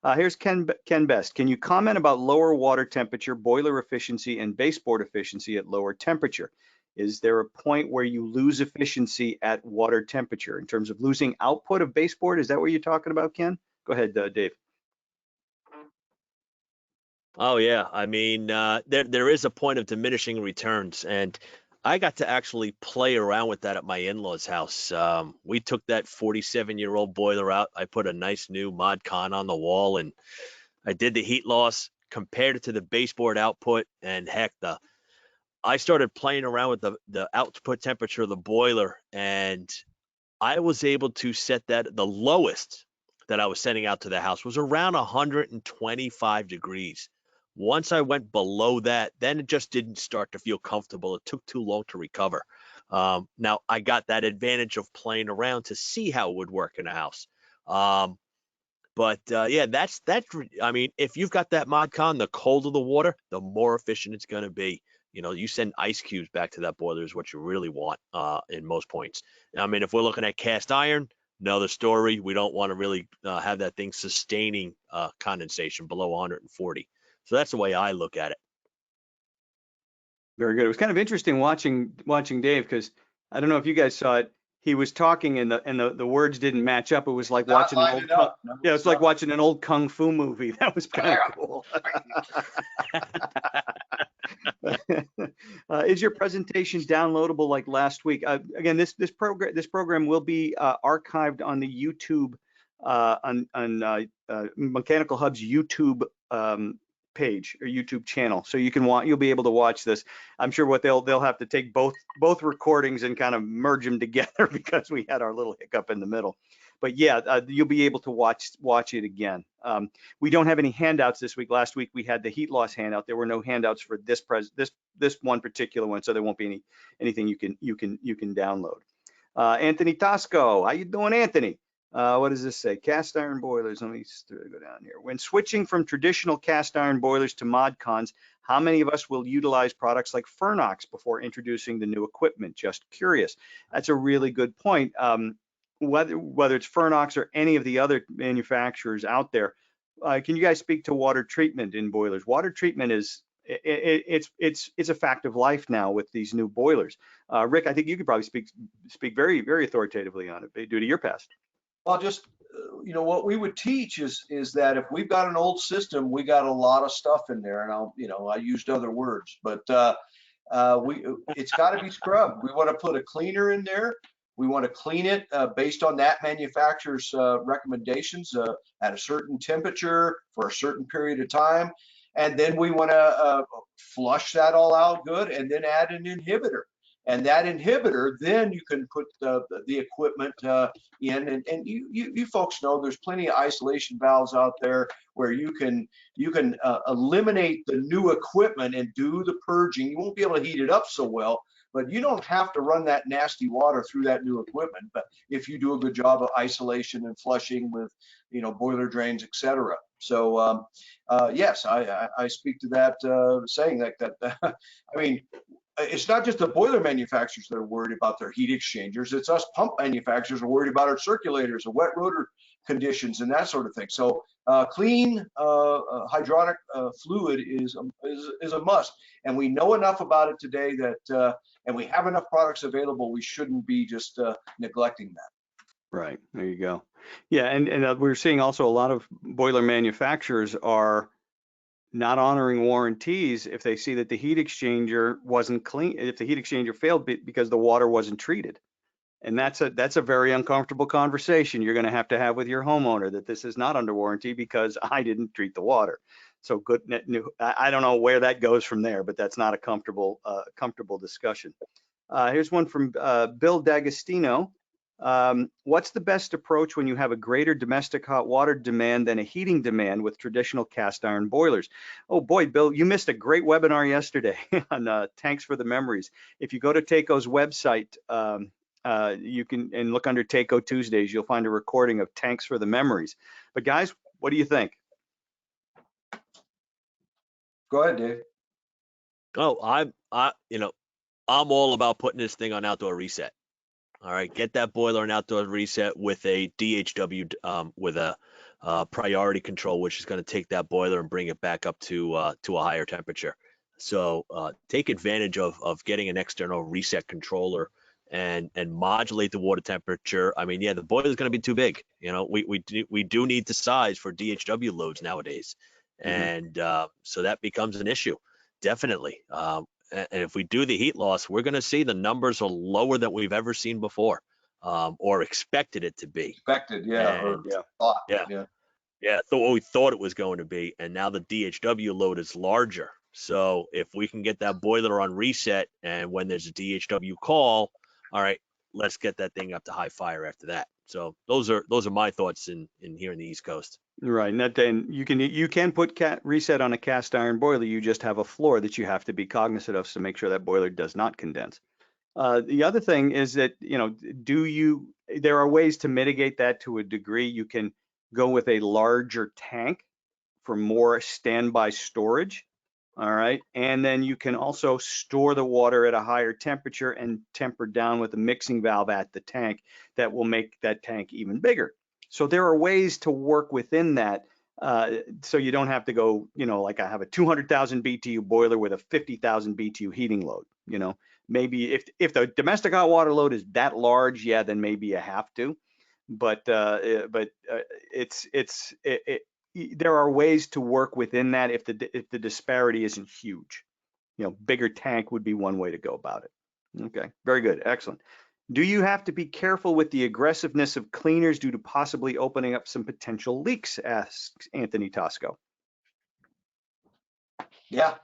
Here's Ken Best. Can you comment about lower water temperature, boiler efficiency, and baseboard efficiency at lower temperature? Is there a point where you lose efficiency at water temperature in terms of losing output of baseboard? Is that what you're talking about, Ken? Go ahead, Dave. Oh yeah, I mean, there is a point of diminishing returns, and I got to actually play around with that at my in-laws' house. We took that 47-year-old boiler out. I put a nice new mod con on the wall, and I did the heat loss, compared it to the baseboard output, and heck, I started playing around with the output temperature of the boiler, and I was able to set that the lowest that I was sending out to the house was around 125 degrees. Once I went below that, then it just didn't start to feel comfortable. It took too long to recover. Now I got that advantage of playing around to see how it would work in a house. Yeah, that's I mean, if you've got that mod con, the colder the water, the more efficient it's going to be. You know, you send ice cubes back to that boiler is what you really want in most points. I mean, if we're looking at cast iron, another story. We don't want to really have that thing sustaining condensation below 140. So that's the way I look at it. Very good. It was kind of interesting watching Dave, because I don't know if you guys saw it. He was talking and the words didn't match up. It was like watching it's like watching an old kung fu movie. That was kind of cool. Is your presentation downloadable like last week? Again, this program will be archived on the YouTube on Mechanical Hub's YouTube page or YouTube channel, so you'll be able to watch this. I'm sure what they'll have to take both recordings and kind of merge them together because we had our little hiccup in the middle. But yeah, you'll be able to watch it again. We don't have any handouts this week. Last week we had the heat loss handout. There were no handouts for this one particular one, so there won't be anything you can download. Anthony Tosco, how you doing, Anthony? What does this say? Cast iron boilers. Let me go down here. When switching from traditional cast iron boilers to mod cons, how many of us will utilize products like Fernox before introducing the new equipment? Just curious. That's a really good point. Whether it's Fernox or any of the other manufacturers out there, can you guys speak to water treatment in boilers? Water treatment is it's a fact of life now with these new boilers. Rick, I think you could probably speak very, very authoritatively on it due to your past. Well, just, what we would teach is that if we've got an old system, we got a lot of stuff in there, and I used other words, but it's got to be scrubbed. We want to put a cleaner in there. We want to clean it based on that manufacturer's recommendations at a certain temperature for a certain period of time. And then we want to flush that all out good and then add an inhibitor. And that inhibitor, then you can put the equipment in. And you folks know there's plenty of isolation valves out there where you can eliminate the new equipment and do the purging. You won't be able to heat it up so well, but you don't have to run that nasty water through that new equipment. But if you do a good job of isolation and flushing with, boiler drains, etc. So yes, I speak to that, saying that I mean, it's not just the boiler manufacturers that are worried about their heat exchangers. It's us pump manufacturers are worried about our circulators, the wet rotor conditions, and that sort of thing. So clean hydronic fluid is a must, and we know enough about it today that, and we have enough products available. We shouldn't be just neglecting that. Right, there you go. Yeah, and we're seeing also a lot of boiler manufacturers are not honoring warranties if they see that the heat exchanger wasn't clean, if the heat exchanger failed because the water wasn't treated. And that's a very uncomfortable conversation you're going to have with your homeowner, that this is not under warranty because I didn't treat the water. So good. I don't know where that goes from there, but that's not a comfortable discussion. Here's one from Bill D'Agostino. What's the best approach when you have a greater domestic hot water demand than a heating demand with traditional cast iron boilers? Oh boy, Bill, you missed a great webinar yesterday on tanks for the memories. If you go to TACO's website, you can and look under TACO Tuesdays, you'll find a recording of tanks for the memories. But guys, what do you think? Go ahead, Dave. Oh, I'm all about putting this thing on outdoor reset. All right, get that boiler on outdoor reset with a DHW with a priority control, which is going to take that boiler and bring it back up to a higher temperature. So take advantage of getting an external reset controller and modulate the water temperature. I mean, yeah, the boiler is going to be too big. We do need the size for DHW loads nowadays, and so that becomes an issue, definitely. And if we do the heat loss, we're going to see the numbers are lower than we've ever seen before, or expected it to be. Expected, yeah. And, Thought, yeah. What we thought it was going to be, and now the DHW load is larger. So if we can get that boiler on reset, and when there's a DHW call, all right, let's get that thing up to high fire after that. So those are my thoughts in here in the East Coast. Right, and then you can put reset on a cast iron boiler. You just have a floor that you have to be cognizant of to make sure that boiler does not condense. The other thing is that there are ways to mitigate that to a degree. You can go with a larger tank for more standby storage. All right, and then you can also store the water at a higher temperature and temper down with a mixing valve at the tank that will make that tank even bigger. So there are ways to work within that, so you don't have to go, like I have a 200,000 BTU boiler with a 50,000 BTU heating load. Maybe if the domestic hot water load is that large, yeah, then maybe you have to. But there are ways to work within that if the disparity isn't huge. Bigger tank would be one way to go about it. Okay, very good, excellent. Do you have to be careful with the aggressiveness of cleaners due to possibly opening up some potential leaks, asks Anthony Tosco. Yeah.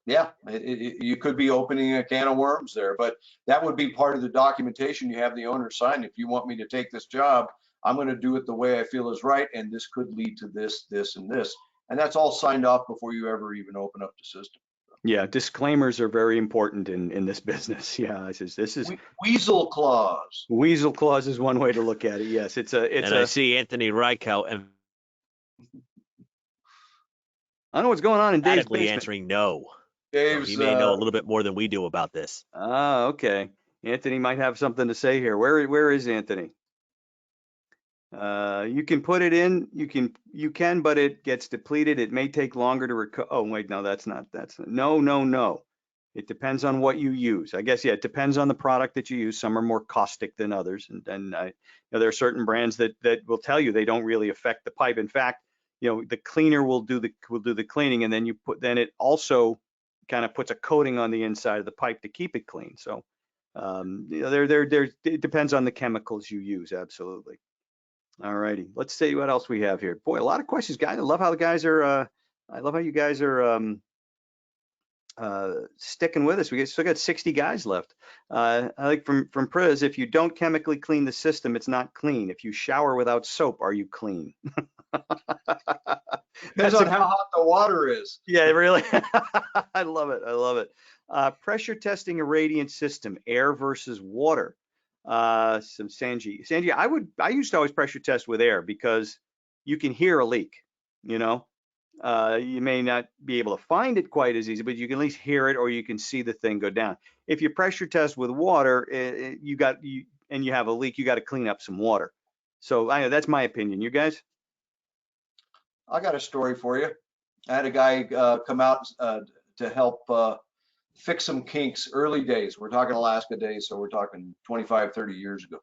Yeah, you could be opening a can of worms there, but that would be part of the documentation you have the owner sign. If you want me to take this job, I'm going to do it the way I feel is right, and this could lead to this, this, and this. And that's all signed off before you ever even open up the system. Yeah, disclaimers are very important in this business. Yeah, this is Weasel clause. weasel clause is one way to look at it. Yes, I see Anthony Reichout and I don't know what's going on in Dave's emphatically basement. answering no. So Dave's, he may know a little bit more than we do about this. Ah, okay. Anthony might have something to say here. Where is Anthony? You can put it in. You can, but it gets depleted. It may take longer to recover. Oh wait, no, no. It depends on what you use. I guess, yeah, it depends on the product that you use. Some are more caustic than others, and there are certain brands that will tell you they don't really affect the pipe. In fact, the cleaner will do the cleaning, and then it also kind of puts a coating on the inside of the pipe to keep it clean. So it depends on the chemicals you use. Absolutely. All righty. Let's see what else we have here. Boy, a lot of questions, guys. I love how the guys are. I love how you guys are sticking with us. We still got 60 guys left. I like from Priz, if you don't chemically clean the system, it's not clean. If you shower without soap, are you clean? depends on how hot the water is. Yeah, really. I love it. I love it. Pressure testing a radiant system, air versus water. Some Sanji, I used to always pressure test with air because you can hear a leak. You may not be able to find it quite as easy, but you can at least hear it, or you can see the thing go down. If you pressure test with water, and you have a leak, you got to clean up some water. So that's my opinion. You guys? I got a story for you. I had a guy come out to help fix some kinks early days. We're talking Alaska days, so we're talking 25, 30 years ago.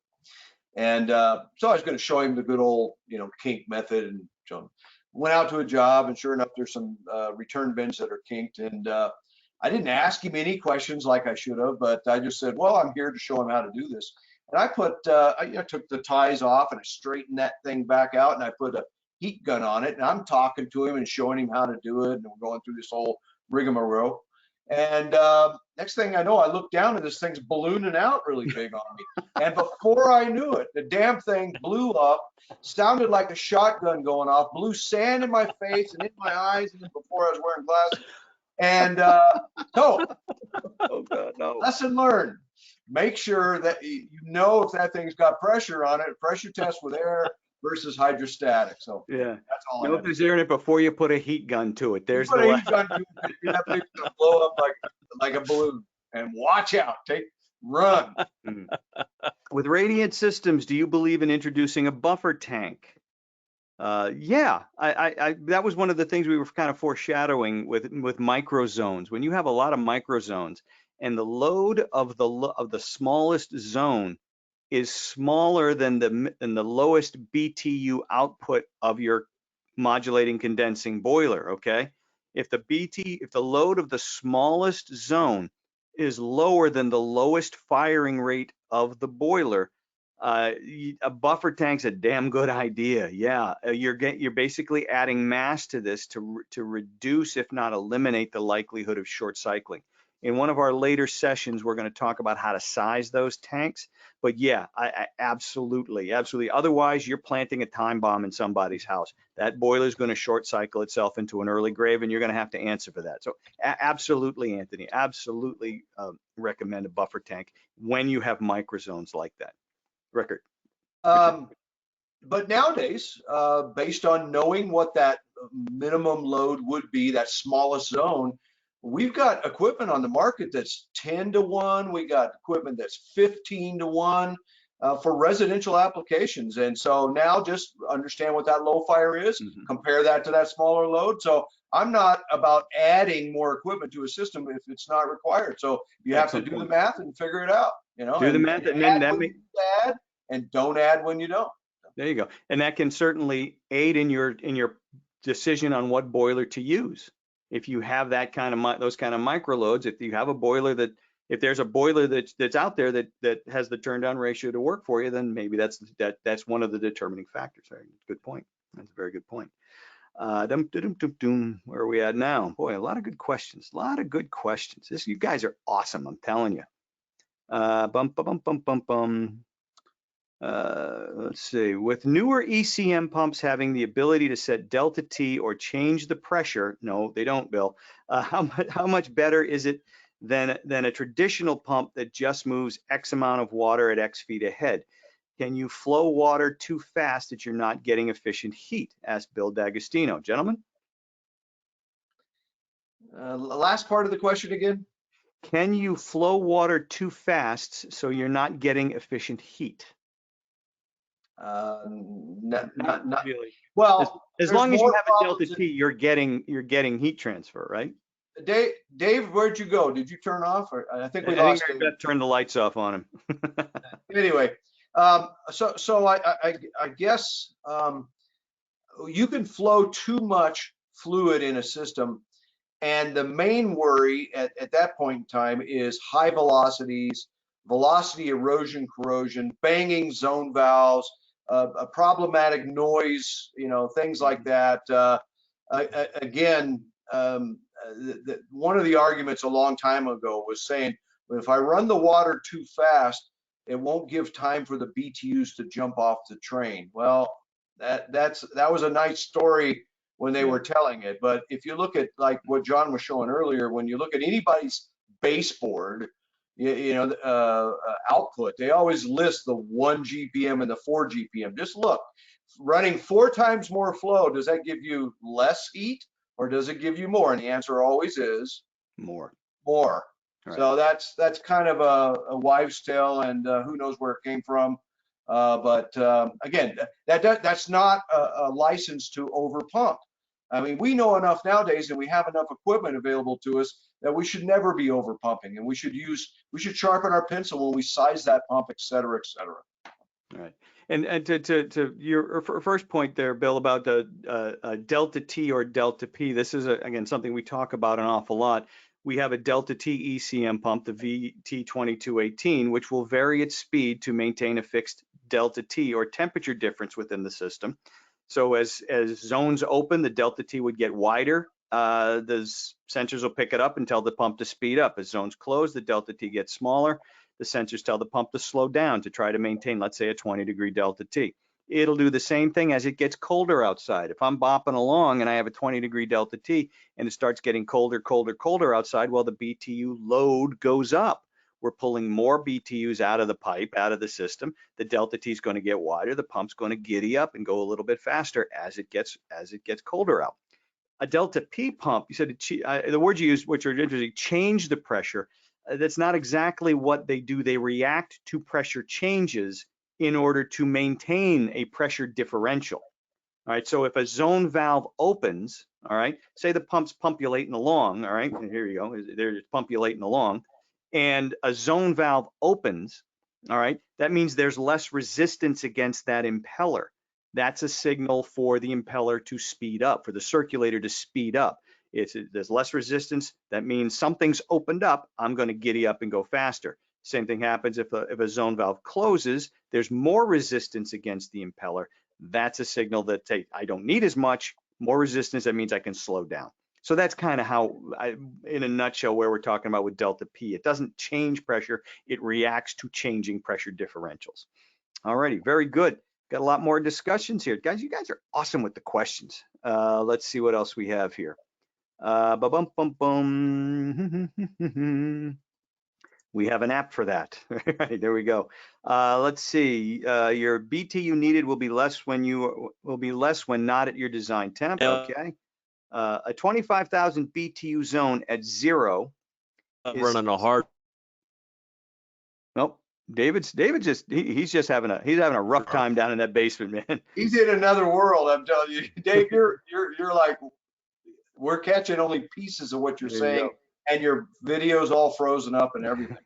And so I was going to show him the good old, kink method, and show him. Went out to a job, and sure enough, there's some return bins that are kinked. And I didn't ask him any questions like I should have, but I just said, well, I'm here to show him how to do this. And I took the ties off and I straightened that thing back out, and I put a heat gun on it, and I'm talking to him and showing him how to do it, and we're going through this whole rigmarole. And next thing I know, I look down and this thing's ballooning out really big on me. And before I knew it, the damn thing blew up, sounded like a shotgun going off, blew sand in my face and in my eyes, and before I was wearing glasses. And so, Oh God, no. lesson learned. Make sure that if that thing's got pressure on it, pressure test with air versus hydrostatic. So Yeah. that's all I Know had if to there's say. air in it before you put a heat gun to it. There's Put the a heat gun to it, that thing's gonna blow up like a balloon. And watch out, run. With radiant systems, do you believe in introducing a buffer tank? Yeah, I that was one of the things we were kind of foreshadowing with microzones. When you have a lot of microzones and the load of the smallest zone is smaller than the lowest BTU output of your modulating condensing boiler, okay? If the load of the smallest zone is lower than the lowest firing rate of the boiler, a buffer tank's a damn good idea. Yeah, you're basically adding mass to this to reduce, if not eliminate, the likelihood of short cycling. In one of our later sessions, we're going to talk about how to size those tanks. But yeah, I absolutely. Otherwise, you're planting a time bomb in somebody's house. That boiler is going to short cycle itself into an early grave, and you're going to have to answer for that. So absolutely, Anthony, absolutely recommend a buffer tank when you have microzones like that. Rickard. But nowadays, based on knowing what that minimum load would be, that smallest zone, we've got equipment on the market that's 10 to 1. We got equipment that's 15 to 1 for residential applications. And so now just understand what that low fire is, compare that to that smaller load. So I'm not about adding more equipment to a system if it's not required. So you have to do the math and figure it out. Do the math, and then that makes add and don't add when you don't. There you go. And that can certainly aid in your decision on what boiler to use. If you have that kind of those kind of micro loads, if you have a boiler if there's a boiler that's out there that has the turn down ratio to work for you, then maybe that's one of the determining factors. Right? Good point. That's a very good point. Where are we at now? Boy, a lot of good questions. A lot of good questions. You guys are awesome. I'm telling you. Let's see. With newer ECM pumps having the ability to set delta T or change the pressure, no, they don't, Bill. How much better is it than a traditional pump that just moves X amount of water at X feet ahead? Can you flow water too fast that you're not getting efficient heat? Asked Bill D'Agostino. Gentlemen? Last part of the question again? Can you flow water too fast so you're not getting efficient heat? Not really. Well, as long as you have a delta T, you're getting heat transfer, right? Dave, where'd you go? Did you turn off? Or I think we lost him. Beth turned the lights off on him. Anyway, so I guess you can flow too much fluid in a system, and the main worry at that point in time is high velocities, velocity erosion, corrosion, banging zone valves, a problematic noise, things like that. Again, one of the arguments a long time ago was saying, if I run the water too fast, it won't give time for the BTUs to jump off the train. Well, that was a nice story when they were telling it. But if you look at like what John was showing earlier, when you look at anybody's baseboard, output, they always list the 1 GPM and the 4 GPM. Just look, running 4 times more flow, does that give you less heat or does it give you more? And the answer always is more. Right. So that's kind of a wives' tale, and who knows where it came from. But again, that's not a license to overpump. I mean, we know enough nowadays, and we have enough equipment available to us that we should never be overpumping, and we should sharpen our pencil when we size that pump, et cetera, et cetera. All right. And to your first point there, Bill, about the delta T or delta P, this is again something we talk about an awful lot. We have a delta T ECM pump, the VT2218, which will vary its speed to maintain a fixed delta T or temperature difference within the system. So as zones open, the delta T would get wider. The sensors will pick it up and tell the pump to speed up. As zones close, the delta T gets smaller. The sensors tell the pump to slow down to try to maintain, let's say, a 20-degree delta T. It'll do the same thing as it gets colder outside. If I'm bopping along and I have a 20-degree delta T and it starts getting colder outside, well, the BTU load goes up. We're pulling more BTUs out of the pipe, out of the system. The delta T is going to get wider. The pump's going to giddy up and go a little bit faster as it gets colder out. A delta P pump, you said the word you used, which are interesting, change the pressure. That's not exactly what they do. They react to pressure changes in order to maintain a pressure differential. All right, so if a zone valve opens, all right, say the pump's pumpulating along, all right, and here you go, they're pumpulating along, and a zone valve opens, all right, that means there's less resistance against that impeller. That's a signal for the impeller to speed up, for the circulator to speed up. There's less resistance. That means something's opened up. I'm going to giddy up and go faster. Same thing happens if a zone valve closes. There's more resistance against the impeller. That's a signal that, hey, I don't need as much. More resistance, that means I can slow down. So that's kind of how, in a nutshell, where we're talking about with delta P. It doesn't change pressure. It reacts to changing pressure differentials. All righty, very good. Got a lot more discussions here. Guys, you guys are awesome with the questions. Let's see what else we have here. We have an app for that. Right, there we go. Let's see. Your BTU needed will be less when not at your design temp. Okay. A 25,000 BTU zone at 0 is running a hard. Nope. David's just he's having a rough time down in that basement, man. He's in another world, I'm telling you. Dave, you're like, we're catching only pieces of what you're saying, and your video's all frozen up and everything.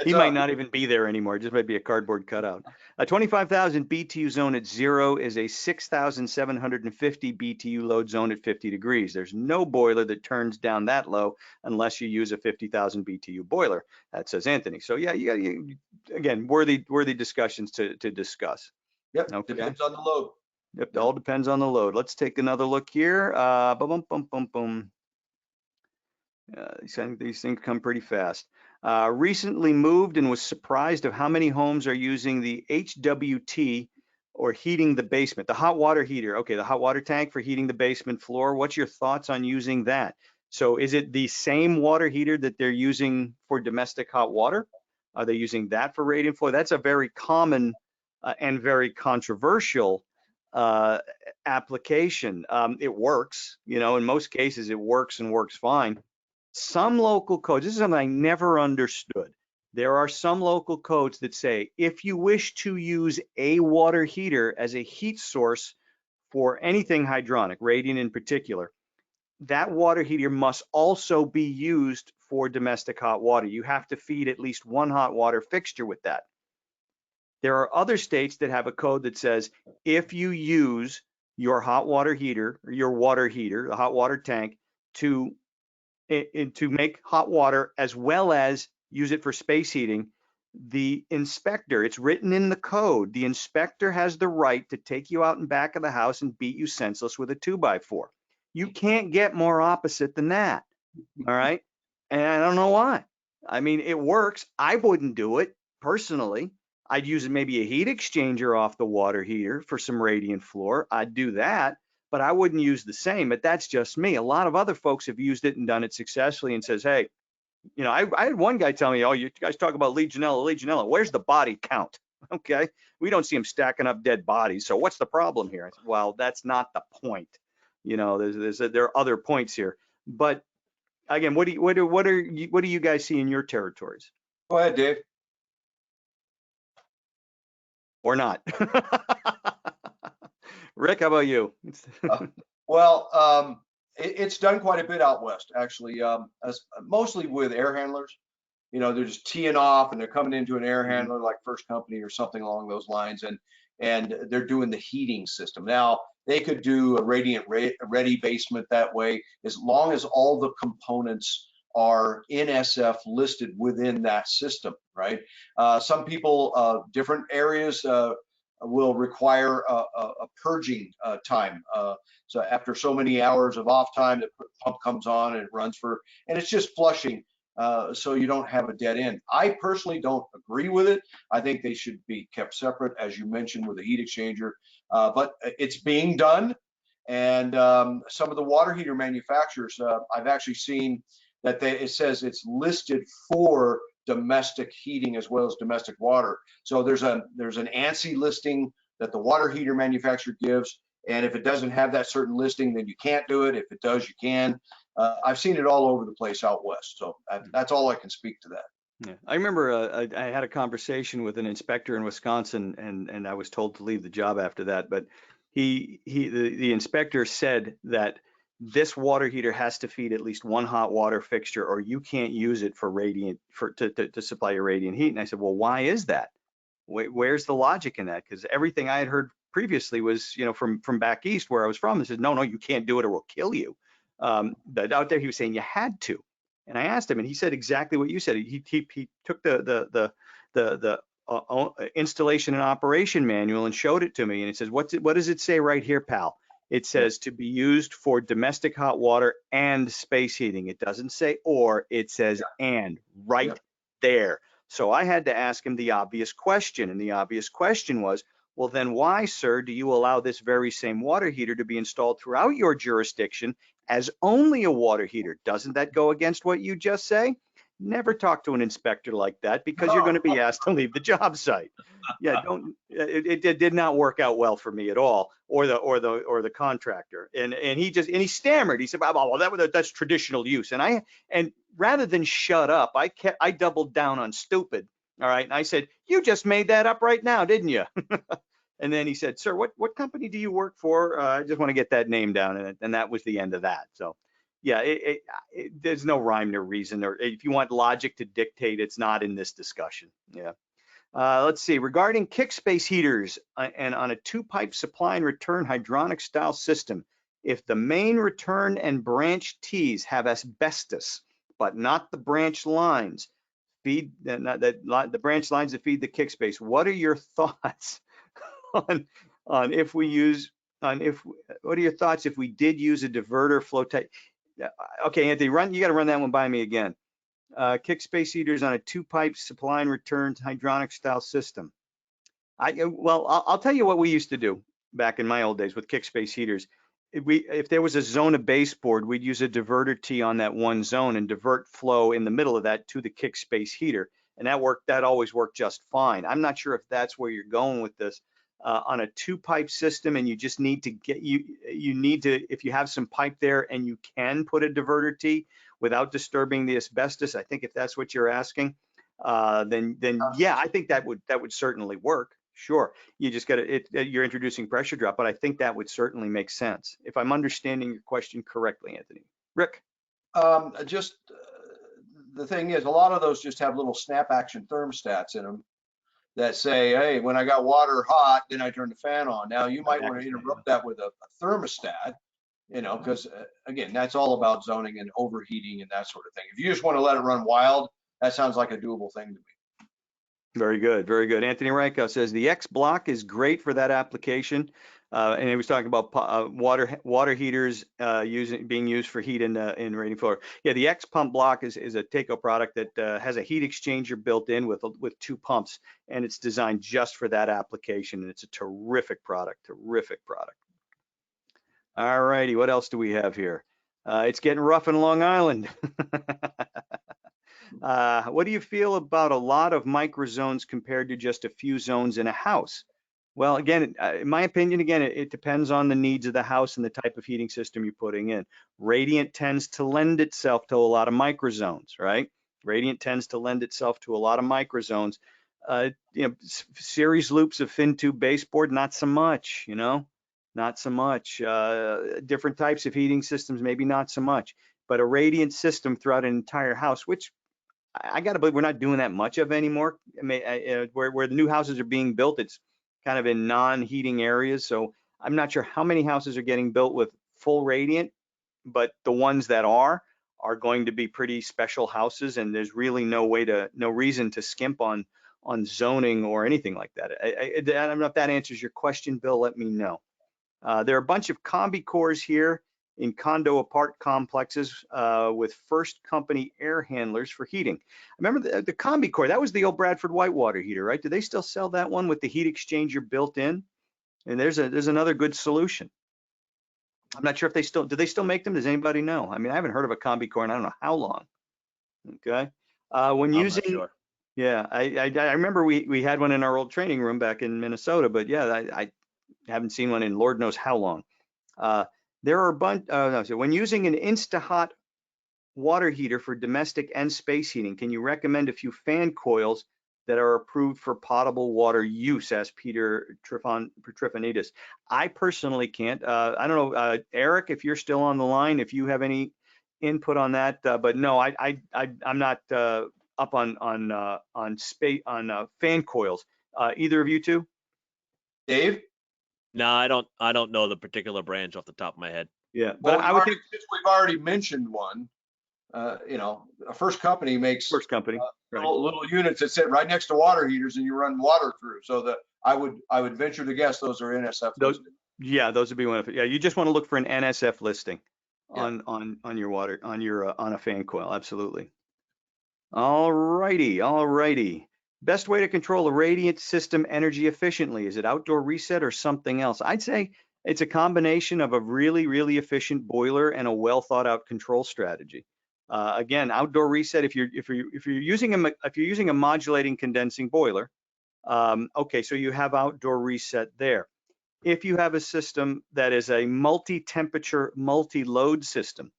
He might not even be there anymore. It just might be a cardboard cutout. A 25,000 BTU zone at 0 is a 6,750 BTU load zone at 50 degrees. There's no boiler that turns down that low unless you use a 50,000 BTU boiler. That says Anthony. So yeah, again, worthy discussions to discuss. Yep. Okay. Depends on the load. It all depends on the load. Let's take another look here. Boom, boom, boom, boom. These things come pretty fast. Recently moved and was surprised of how many homes are using the HWT or heating the basement, the hot water heater. Okay, the hot water tank for heating the basement floor. What's your thoughts on using that? So is it the same water heater that they're using for domestic hot water? Are they using that for radiant flow? That's a very common and very controversial application. It works, you know, in most cases it works and works fine. Some local codes, this is something I never understood. There are some local codes that say if you wish to use a water heater as a heat source for anything hydronic, radiant in particular, that water heater must also be used for domestic hot water. You have to feed at least one hot water fixture with that. There are other states that have a code that says if you use your hot water heater or your water heater, the hot water tank, to make hot water as well as use it for space heating, the inspector, it's written in the code, the inspector has the right to take you out in back of the house and beat you senseless with a 2x4. You can't get more opposite than that. All right. And I don't know why. I mean, it works. I wouldn't do it personally. I'd use maybe a heat exchanger off the water heater for some radiant floor. I'd do that, but I wouldn't use the same. But that's just me. A lot of other folks have used it and done it successfully and says, hey, you know, I had one guy tell me, oh, you guys talk about Legionella. Where's the body count? Okay. We don't see them stacking up dead bodies. So what's the problem here? I said, well, that's not the point. You know, there are other points here. But again, what do you guys see in your territories? Go ahead, Dave. Or not? Rick, how about you? Well, it's done quite a bit out west, actually, mostly with air handlers. You know, they're just teeing off and they're coming into an air handler like First Company or something along those lines, and they're doing the heating system. Now, they could do a radiant ready basement that way, as long as all the components are in SF listed within that system, right? Some people, different areas will require a purging time. So after so many hours of off time, the pump comes on and it runs and it's just flushing. So you don't have a dead end. I personally don't agree with it. I think they should be kept separate, as you mentioned, with a heat exchanger. But it's being done. And some of the water heater manufacturers, I've actually seen that it says it's listed for domestic heating as well as domestic water. So there's an ANSI listing that the water heater manufacturer gives. And if it doesn't have that certain listing, then you can't do it. If it does, you can. I've seen it all over the place out west. So that's all I can speak to that. Yeah. I remember I had a conversation with an inspector in Wisconsin, and I was told to leave the job after that. But the inspector said that this water heater has to feed at least one hot water fixture, or you can't use it for radiant to supply your radiant heat. And I said, well, why is that? Where's the logic in that? Because everything I had heard previously was, you know, from back east where I was from, they said, no, you can't do it or we'll kill you. But out there he was saying you had to. And I asked him, and he said exactly what you said. He took the installation and operation manual and showed it to me, and it says, what does it say right here, pal? It says to be used for domestic hot water and space heating. It doesn't say or, it says and right there. So I had to ask him the obvious question, and the obvious question was, well, then why, sir, do you allow this very same water heater to be installed throughout your jurisdiction as only a water heater? Doesn't that go against what you just say? Never talk to an inspector like that, because you're going to be asked to leave the job site. Yeah, it did not work out well for me at all, or the contractor. And he stammered. He said, well, that's traditional use. And rather than shut up, I doubled down on stupid. All right. And I said, you just made that up right now, didn't you? And then he said, sir, what company do you work for? I just want to get that name down. And that was the end of that. So yeah, there's no rhyme nor reason, or if you want logic to dictate, it's not in this discussion. Yeah. Let's see, regarding kick space heaters and on a 2-pipe supply and return hydronic style system, if the main return and branch tees have asbestos, but not the branch lines, the branch lines that feed the kick space, what are your thoughts on if we use what are your thoughts if we did use a diverter flow type? Okay, Anthony, you got to run that one by me again. Kick space heaters on a 2-pipe supply and return hydronic style system. Well, I'll tell you what we used to do back in my old days with kick space heaters. If there was a zone of baseboard, we'd use a diverter tee on that one zone and divert flow in the middle of that to the kick space heater. And that always worked just fine. I'm not sure if that's where you're going with this. On a 2-pipe system, and you just need to if you have some pipe there and you can put a diverter tee without disturbing the asbestos, I think if that's what you're asking, then yeah, I think that would certainly work. Sure, you just got to you're introducing pressure drop, but I think that would certainly make sense if I'm understanding your question correctly, Anthony. Rick? The thing is, a lot of those just have little snap action thermostats in them that say, hey, when I got water hot, then I turn the fan on. Now you might want to interrupt that with a thermostat, because again, that's all about zoning and overheating and that sort of thing. If you just want to let it run wild, that sounds like a doable thing to me. Very good, very good. Anthony Ranko says the X block is great for that application. And he was talking about water heaters being used for heat in radiating floor. Yeah, the X pump block is a Taco product that has a heat exchanger built in with 2 pumps, and it's designed just for that application. And it's a terrific product, terrific product. All righty, what else do we have here? It's getting rough in Long Island. What do you feel about a lot of microzones compared to just a few zones in a house? Well, again, in my opinion, it depends on the needs of the house and the type of heating system you're putting in. Radiant tends to lend itself to a lot of microzones, right? Radiant tends to lend itself to a lot of microzones. Series loops of fin tube baseboard, not so much, not so much. Different types of heating systems, maybe not so much. But a radiant system throughout an entire house, which I got to believe we're not doing that much of anymore. I mean, where the new houses are being built, it's kind of in non-heating areas. So I'm not sure how many houses are getting built with full radiant, but the ones that are going to be pretty special houses, and there's really no reason to skimp on zoning or anything like that. I don't know if that answers your question, Bill. Let me know. There are a bunch of combi cores here in condo apart complexes with First Company air handlers for heating. Remember the combi core, that was the old Bradford Whitewater heater, right? Do they still sell that one with the heat exchanger built in? And there's another good solution. I'm not sure if do they still make them? Does anybody know? I mean, I haven't heard of a combi core in I don't know how long. Okay. I'm not sure. Yeah, I remember we had one in our old training room back in Minnesota, but yeah, I haven't seen one in Lord knows how long. There are a bunch. So when using an InstaHot water heater for domestic and space heating, can you recommend a few fan coils that are approved for potable water use? Asked Peter Trifonidis. I personally can't. I don't know, Eric, if you're still on the line, if you have any input on that. But no, I'm not up on fan coils. Either of you two? Dave? No, I don't know the particular brands off the top of my head. Yeah, Well, but I would think since we've already mentioned one, a First Company makes First Company, right. little units that sit right next to water heaters, and you run water through. So I would venture to guess those are NSF listed. Yeah, those would be one of it. Yeah, you just want to look for an NSF listing Yeah. on your water on a fan coil. Absolutely. All righty. Best way to control a radiant system energy efficiently, is it outdoor reset or something else? I'd say it's a combination of a really, really efficient boiler and a well thought out control strategy. Again, outdoor reset, if you're using a modulating condensing boiler, okay, so you have outdoor reset there. If you have a system that is a multi-temperature, multi-load system,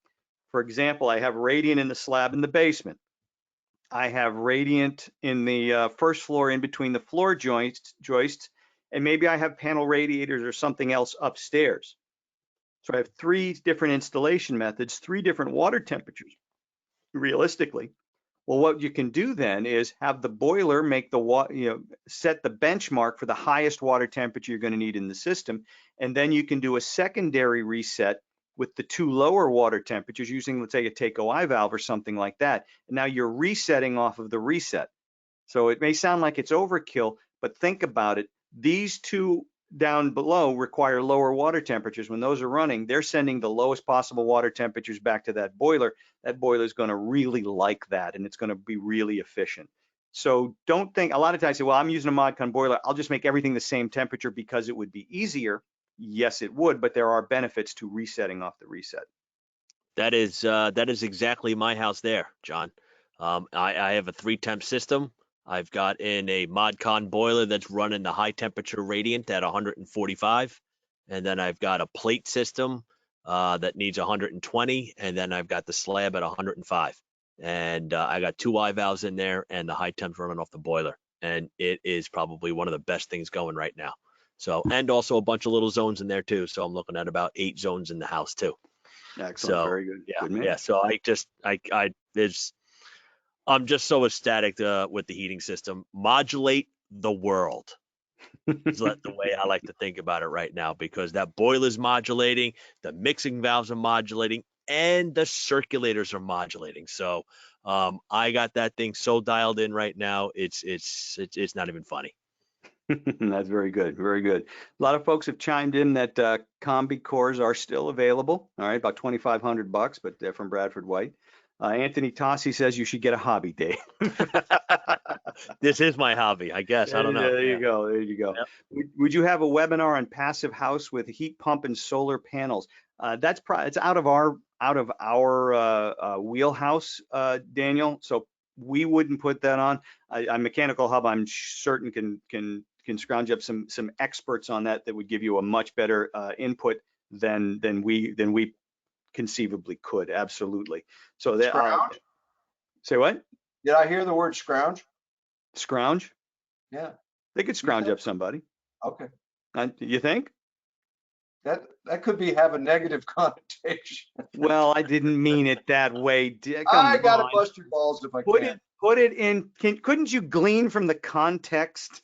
for example, I have radiant in the slab in the basement. I have radiant in the first floor in between the floor joists, and maybe I have panel radiators or something else upstairs. So I have 3 different installation methods, 3 different water temperatures, realistically. Well, what you can do then is have the boiler make set the benchmark for the highest water temperature you're going to need in the system, and then you can do a secondary reset with the 2 lower water temperatures using, let's say, a take-o-eye valve or something like that. And now you're resetting off of the reset. So it may sound like it's overkill, but think about it. These 2 down below require lower water temperatures. When those are running, they're sending the lowest possible water temperatures back to that boiler. That boiler is going to really like that, and it's going to be really efficient. So don't think, a lot of times say, well, I'm using a ModCon boiler, I'll just make everything the same temperature because it would be easier. Yes, it would, but there are benefits to resetting off the reset. That is exactly my house there, John. I have a 3-temp system. I've got in a ModCon boiler that's running the high temperature radiant at 145. And then I've got a plate system that needs 120. And then I've got the slab at 105. And I got 2 I valves in there and the high temps running off the boiler. And it is probably one of the best things going right now. So, and also a bunch of little zones in there too. So I'm looking at about 8 zones in the house too. Excellent. So, very good. Yeah, Good man. yeah. So I'm just so ecstatic with the heating system. Modulate the world is the way I like to think about it right now, because that boiler's modulating, the mixing valves are modulating, and the circulators are modulating. So I got that thing so dialed in right now. It's not even funny. That's very good. Very good. A lot of folks have chimed in that combi cores are still available. All right, about $2,500, but they're from Bradford White. Anthony Tossi says you should get a hobby day. This is my hobby, I guess. I don't know. There you go. There you go. Yep. Would you have a webinar on passive house with heat pump and solar panels? It's out of our wheelhouse, Daniel. So we wouldn't put that on. A Mechanical Hub, I'm certain can scrounge up some experts on that would give you a much better input than we conceivably could. Absolutely. So that Scrounge? Say what? Did I hear the word scrounge? Scrounge? Yeah. They could scrounge up somebody. Okay. You think? That could have a negative connotation. Well, I didn't mean it that way. I gotta bust your balls if I can. Put it in. Couldn't you glean from the context?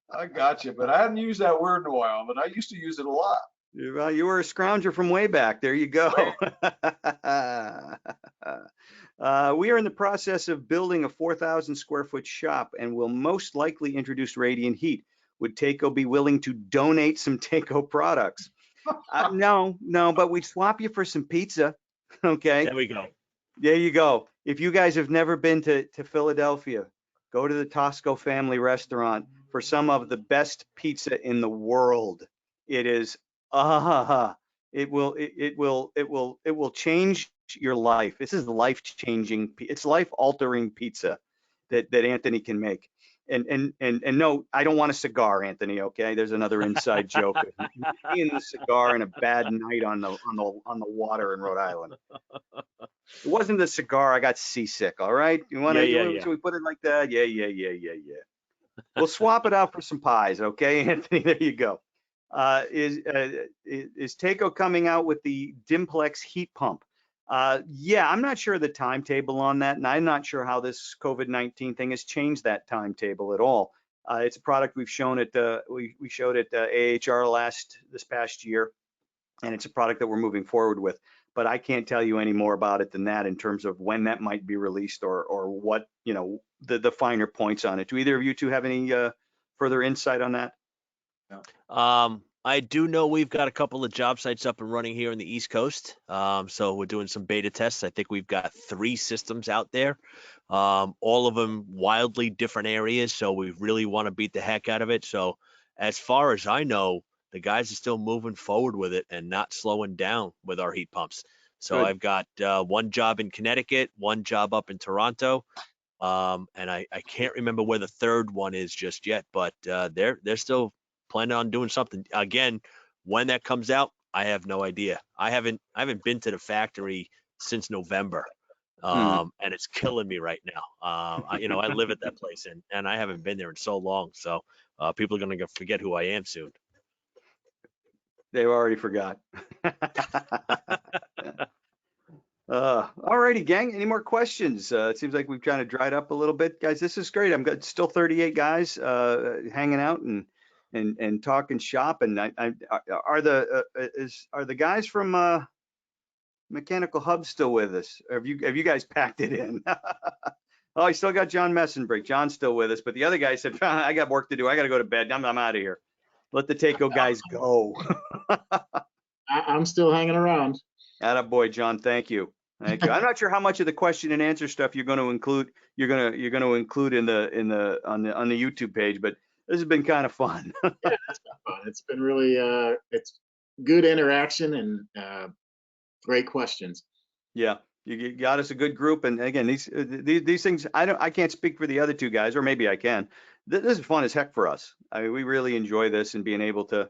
I got you, but I hadn't used that word in a while, but I used to use it a lot. Well, you were a scrounger from way back. There you go. We are in the process of building a 4,000 square foot shop and will most likely introduce radiant heat. Would Taco be willing to donate some Taco products? No, but we'd swap you for some pizza. Okay. There we go. There you go. If you guys have never been to Philadelphia, go to the Tosco family restaurant for some of the best pizza in the world. It is it will change your life. This is life-changing. It's life-altering pizza that Anthony can make. And no, I don't want a cigar, Anthony. Okay, there's another inside joke. Me and the cigar and a bad night on the water in Rhode Island. It wasn't the cigar. I got seasick. All right. You want to? Yeah. Should we put it like that? Yeah. We'll swap it out for some pies. Okay, Anthony. There you go. Is Taco coming out with the Dimplex heat pump? Yeah, I'm not sure of the timetable on that, and I'm not sure how this COVID-19 thing has changed that timetable at all. It's a product we've shown at we showed at AHR this past year, and it's a product that we're moving forward with. But I can't tell you any more about it than that in terms of when that might be released or what, the finer points on it. Do either of you two have any further insight on that? No. I do know we've got a couple of job sites up and running here in the East Coast. So we're doing some beta tests. I think we've got 3 systems out there, all of them wildly different areas. So we really want to beat the heck out of it. So as far as I know, the guys are still moving forward with it and not slowing down with our heat pumps. So Good. I've got 1 job in Connecticut, 1 job up in Toronto. And I can't remember where the 3rd one is just yet, but they're still planning on doing something. Again, when that comes out, I have no idea. I haven't been to the factory since November, and it's killing me right now. I live at that place, and I haven't been there in so long. So people are going to forget who I am soon. They've already forgot. All righty, gang. Any more questions? It seems like we've kind of dried up a little bit, guys. This is great. I'm got still 38 guys hanging out and talking shop. And are the guys from Mechanical Hub still with us? Have you guys packed it in? Oh, I still got John Messenbrick. John's still with us, but the other guy said, I got work to do. I got to go to bed. I'm out of here. let the Takeo guys go. I'm still hanging around. Attaboy, John. Thank you. Thank you. I'm not sure how much of the question and answer stuff you're going to include. You're going to include on the YouTube page, but this has been kind of fun. Yeah, it's been fun. It's been really it's good interaction and great questions. Yeah, you got us a good group, and again, these things I can't speak for the other two guys, or maybe I can. This is fun as heck for us. I mean, we really enjoy this and being able to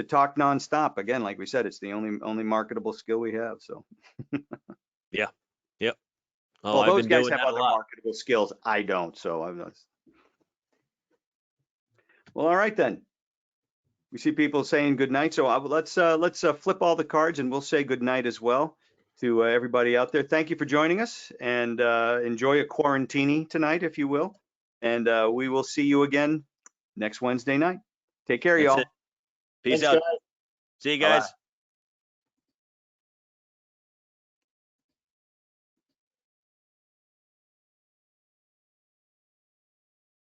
talk nonstop. Again, like we said, it's the only marketable skill we have. So. Yeah. Yep. Oh, Well, I've those been guys doing have that a other lot. marketable skills. I don't. So I'm not. Well, all right then. We see people saying good night. So let's flip all the cards and we'll say good night as well to everybody out there. Thank you for joining us, and enjoy a quarantini tonight, if you will. And we will see you again next Wednesday night. Take care, That's y'all. it. Peace Thanks, out. guys. See you Bye-bye. guys.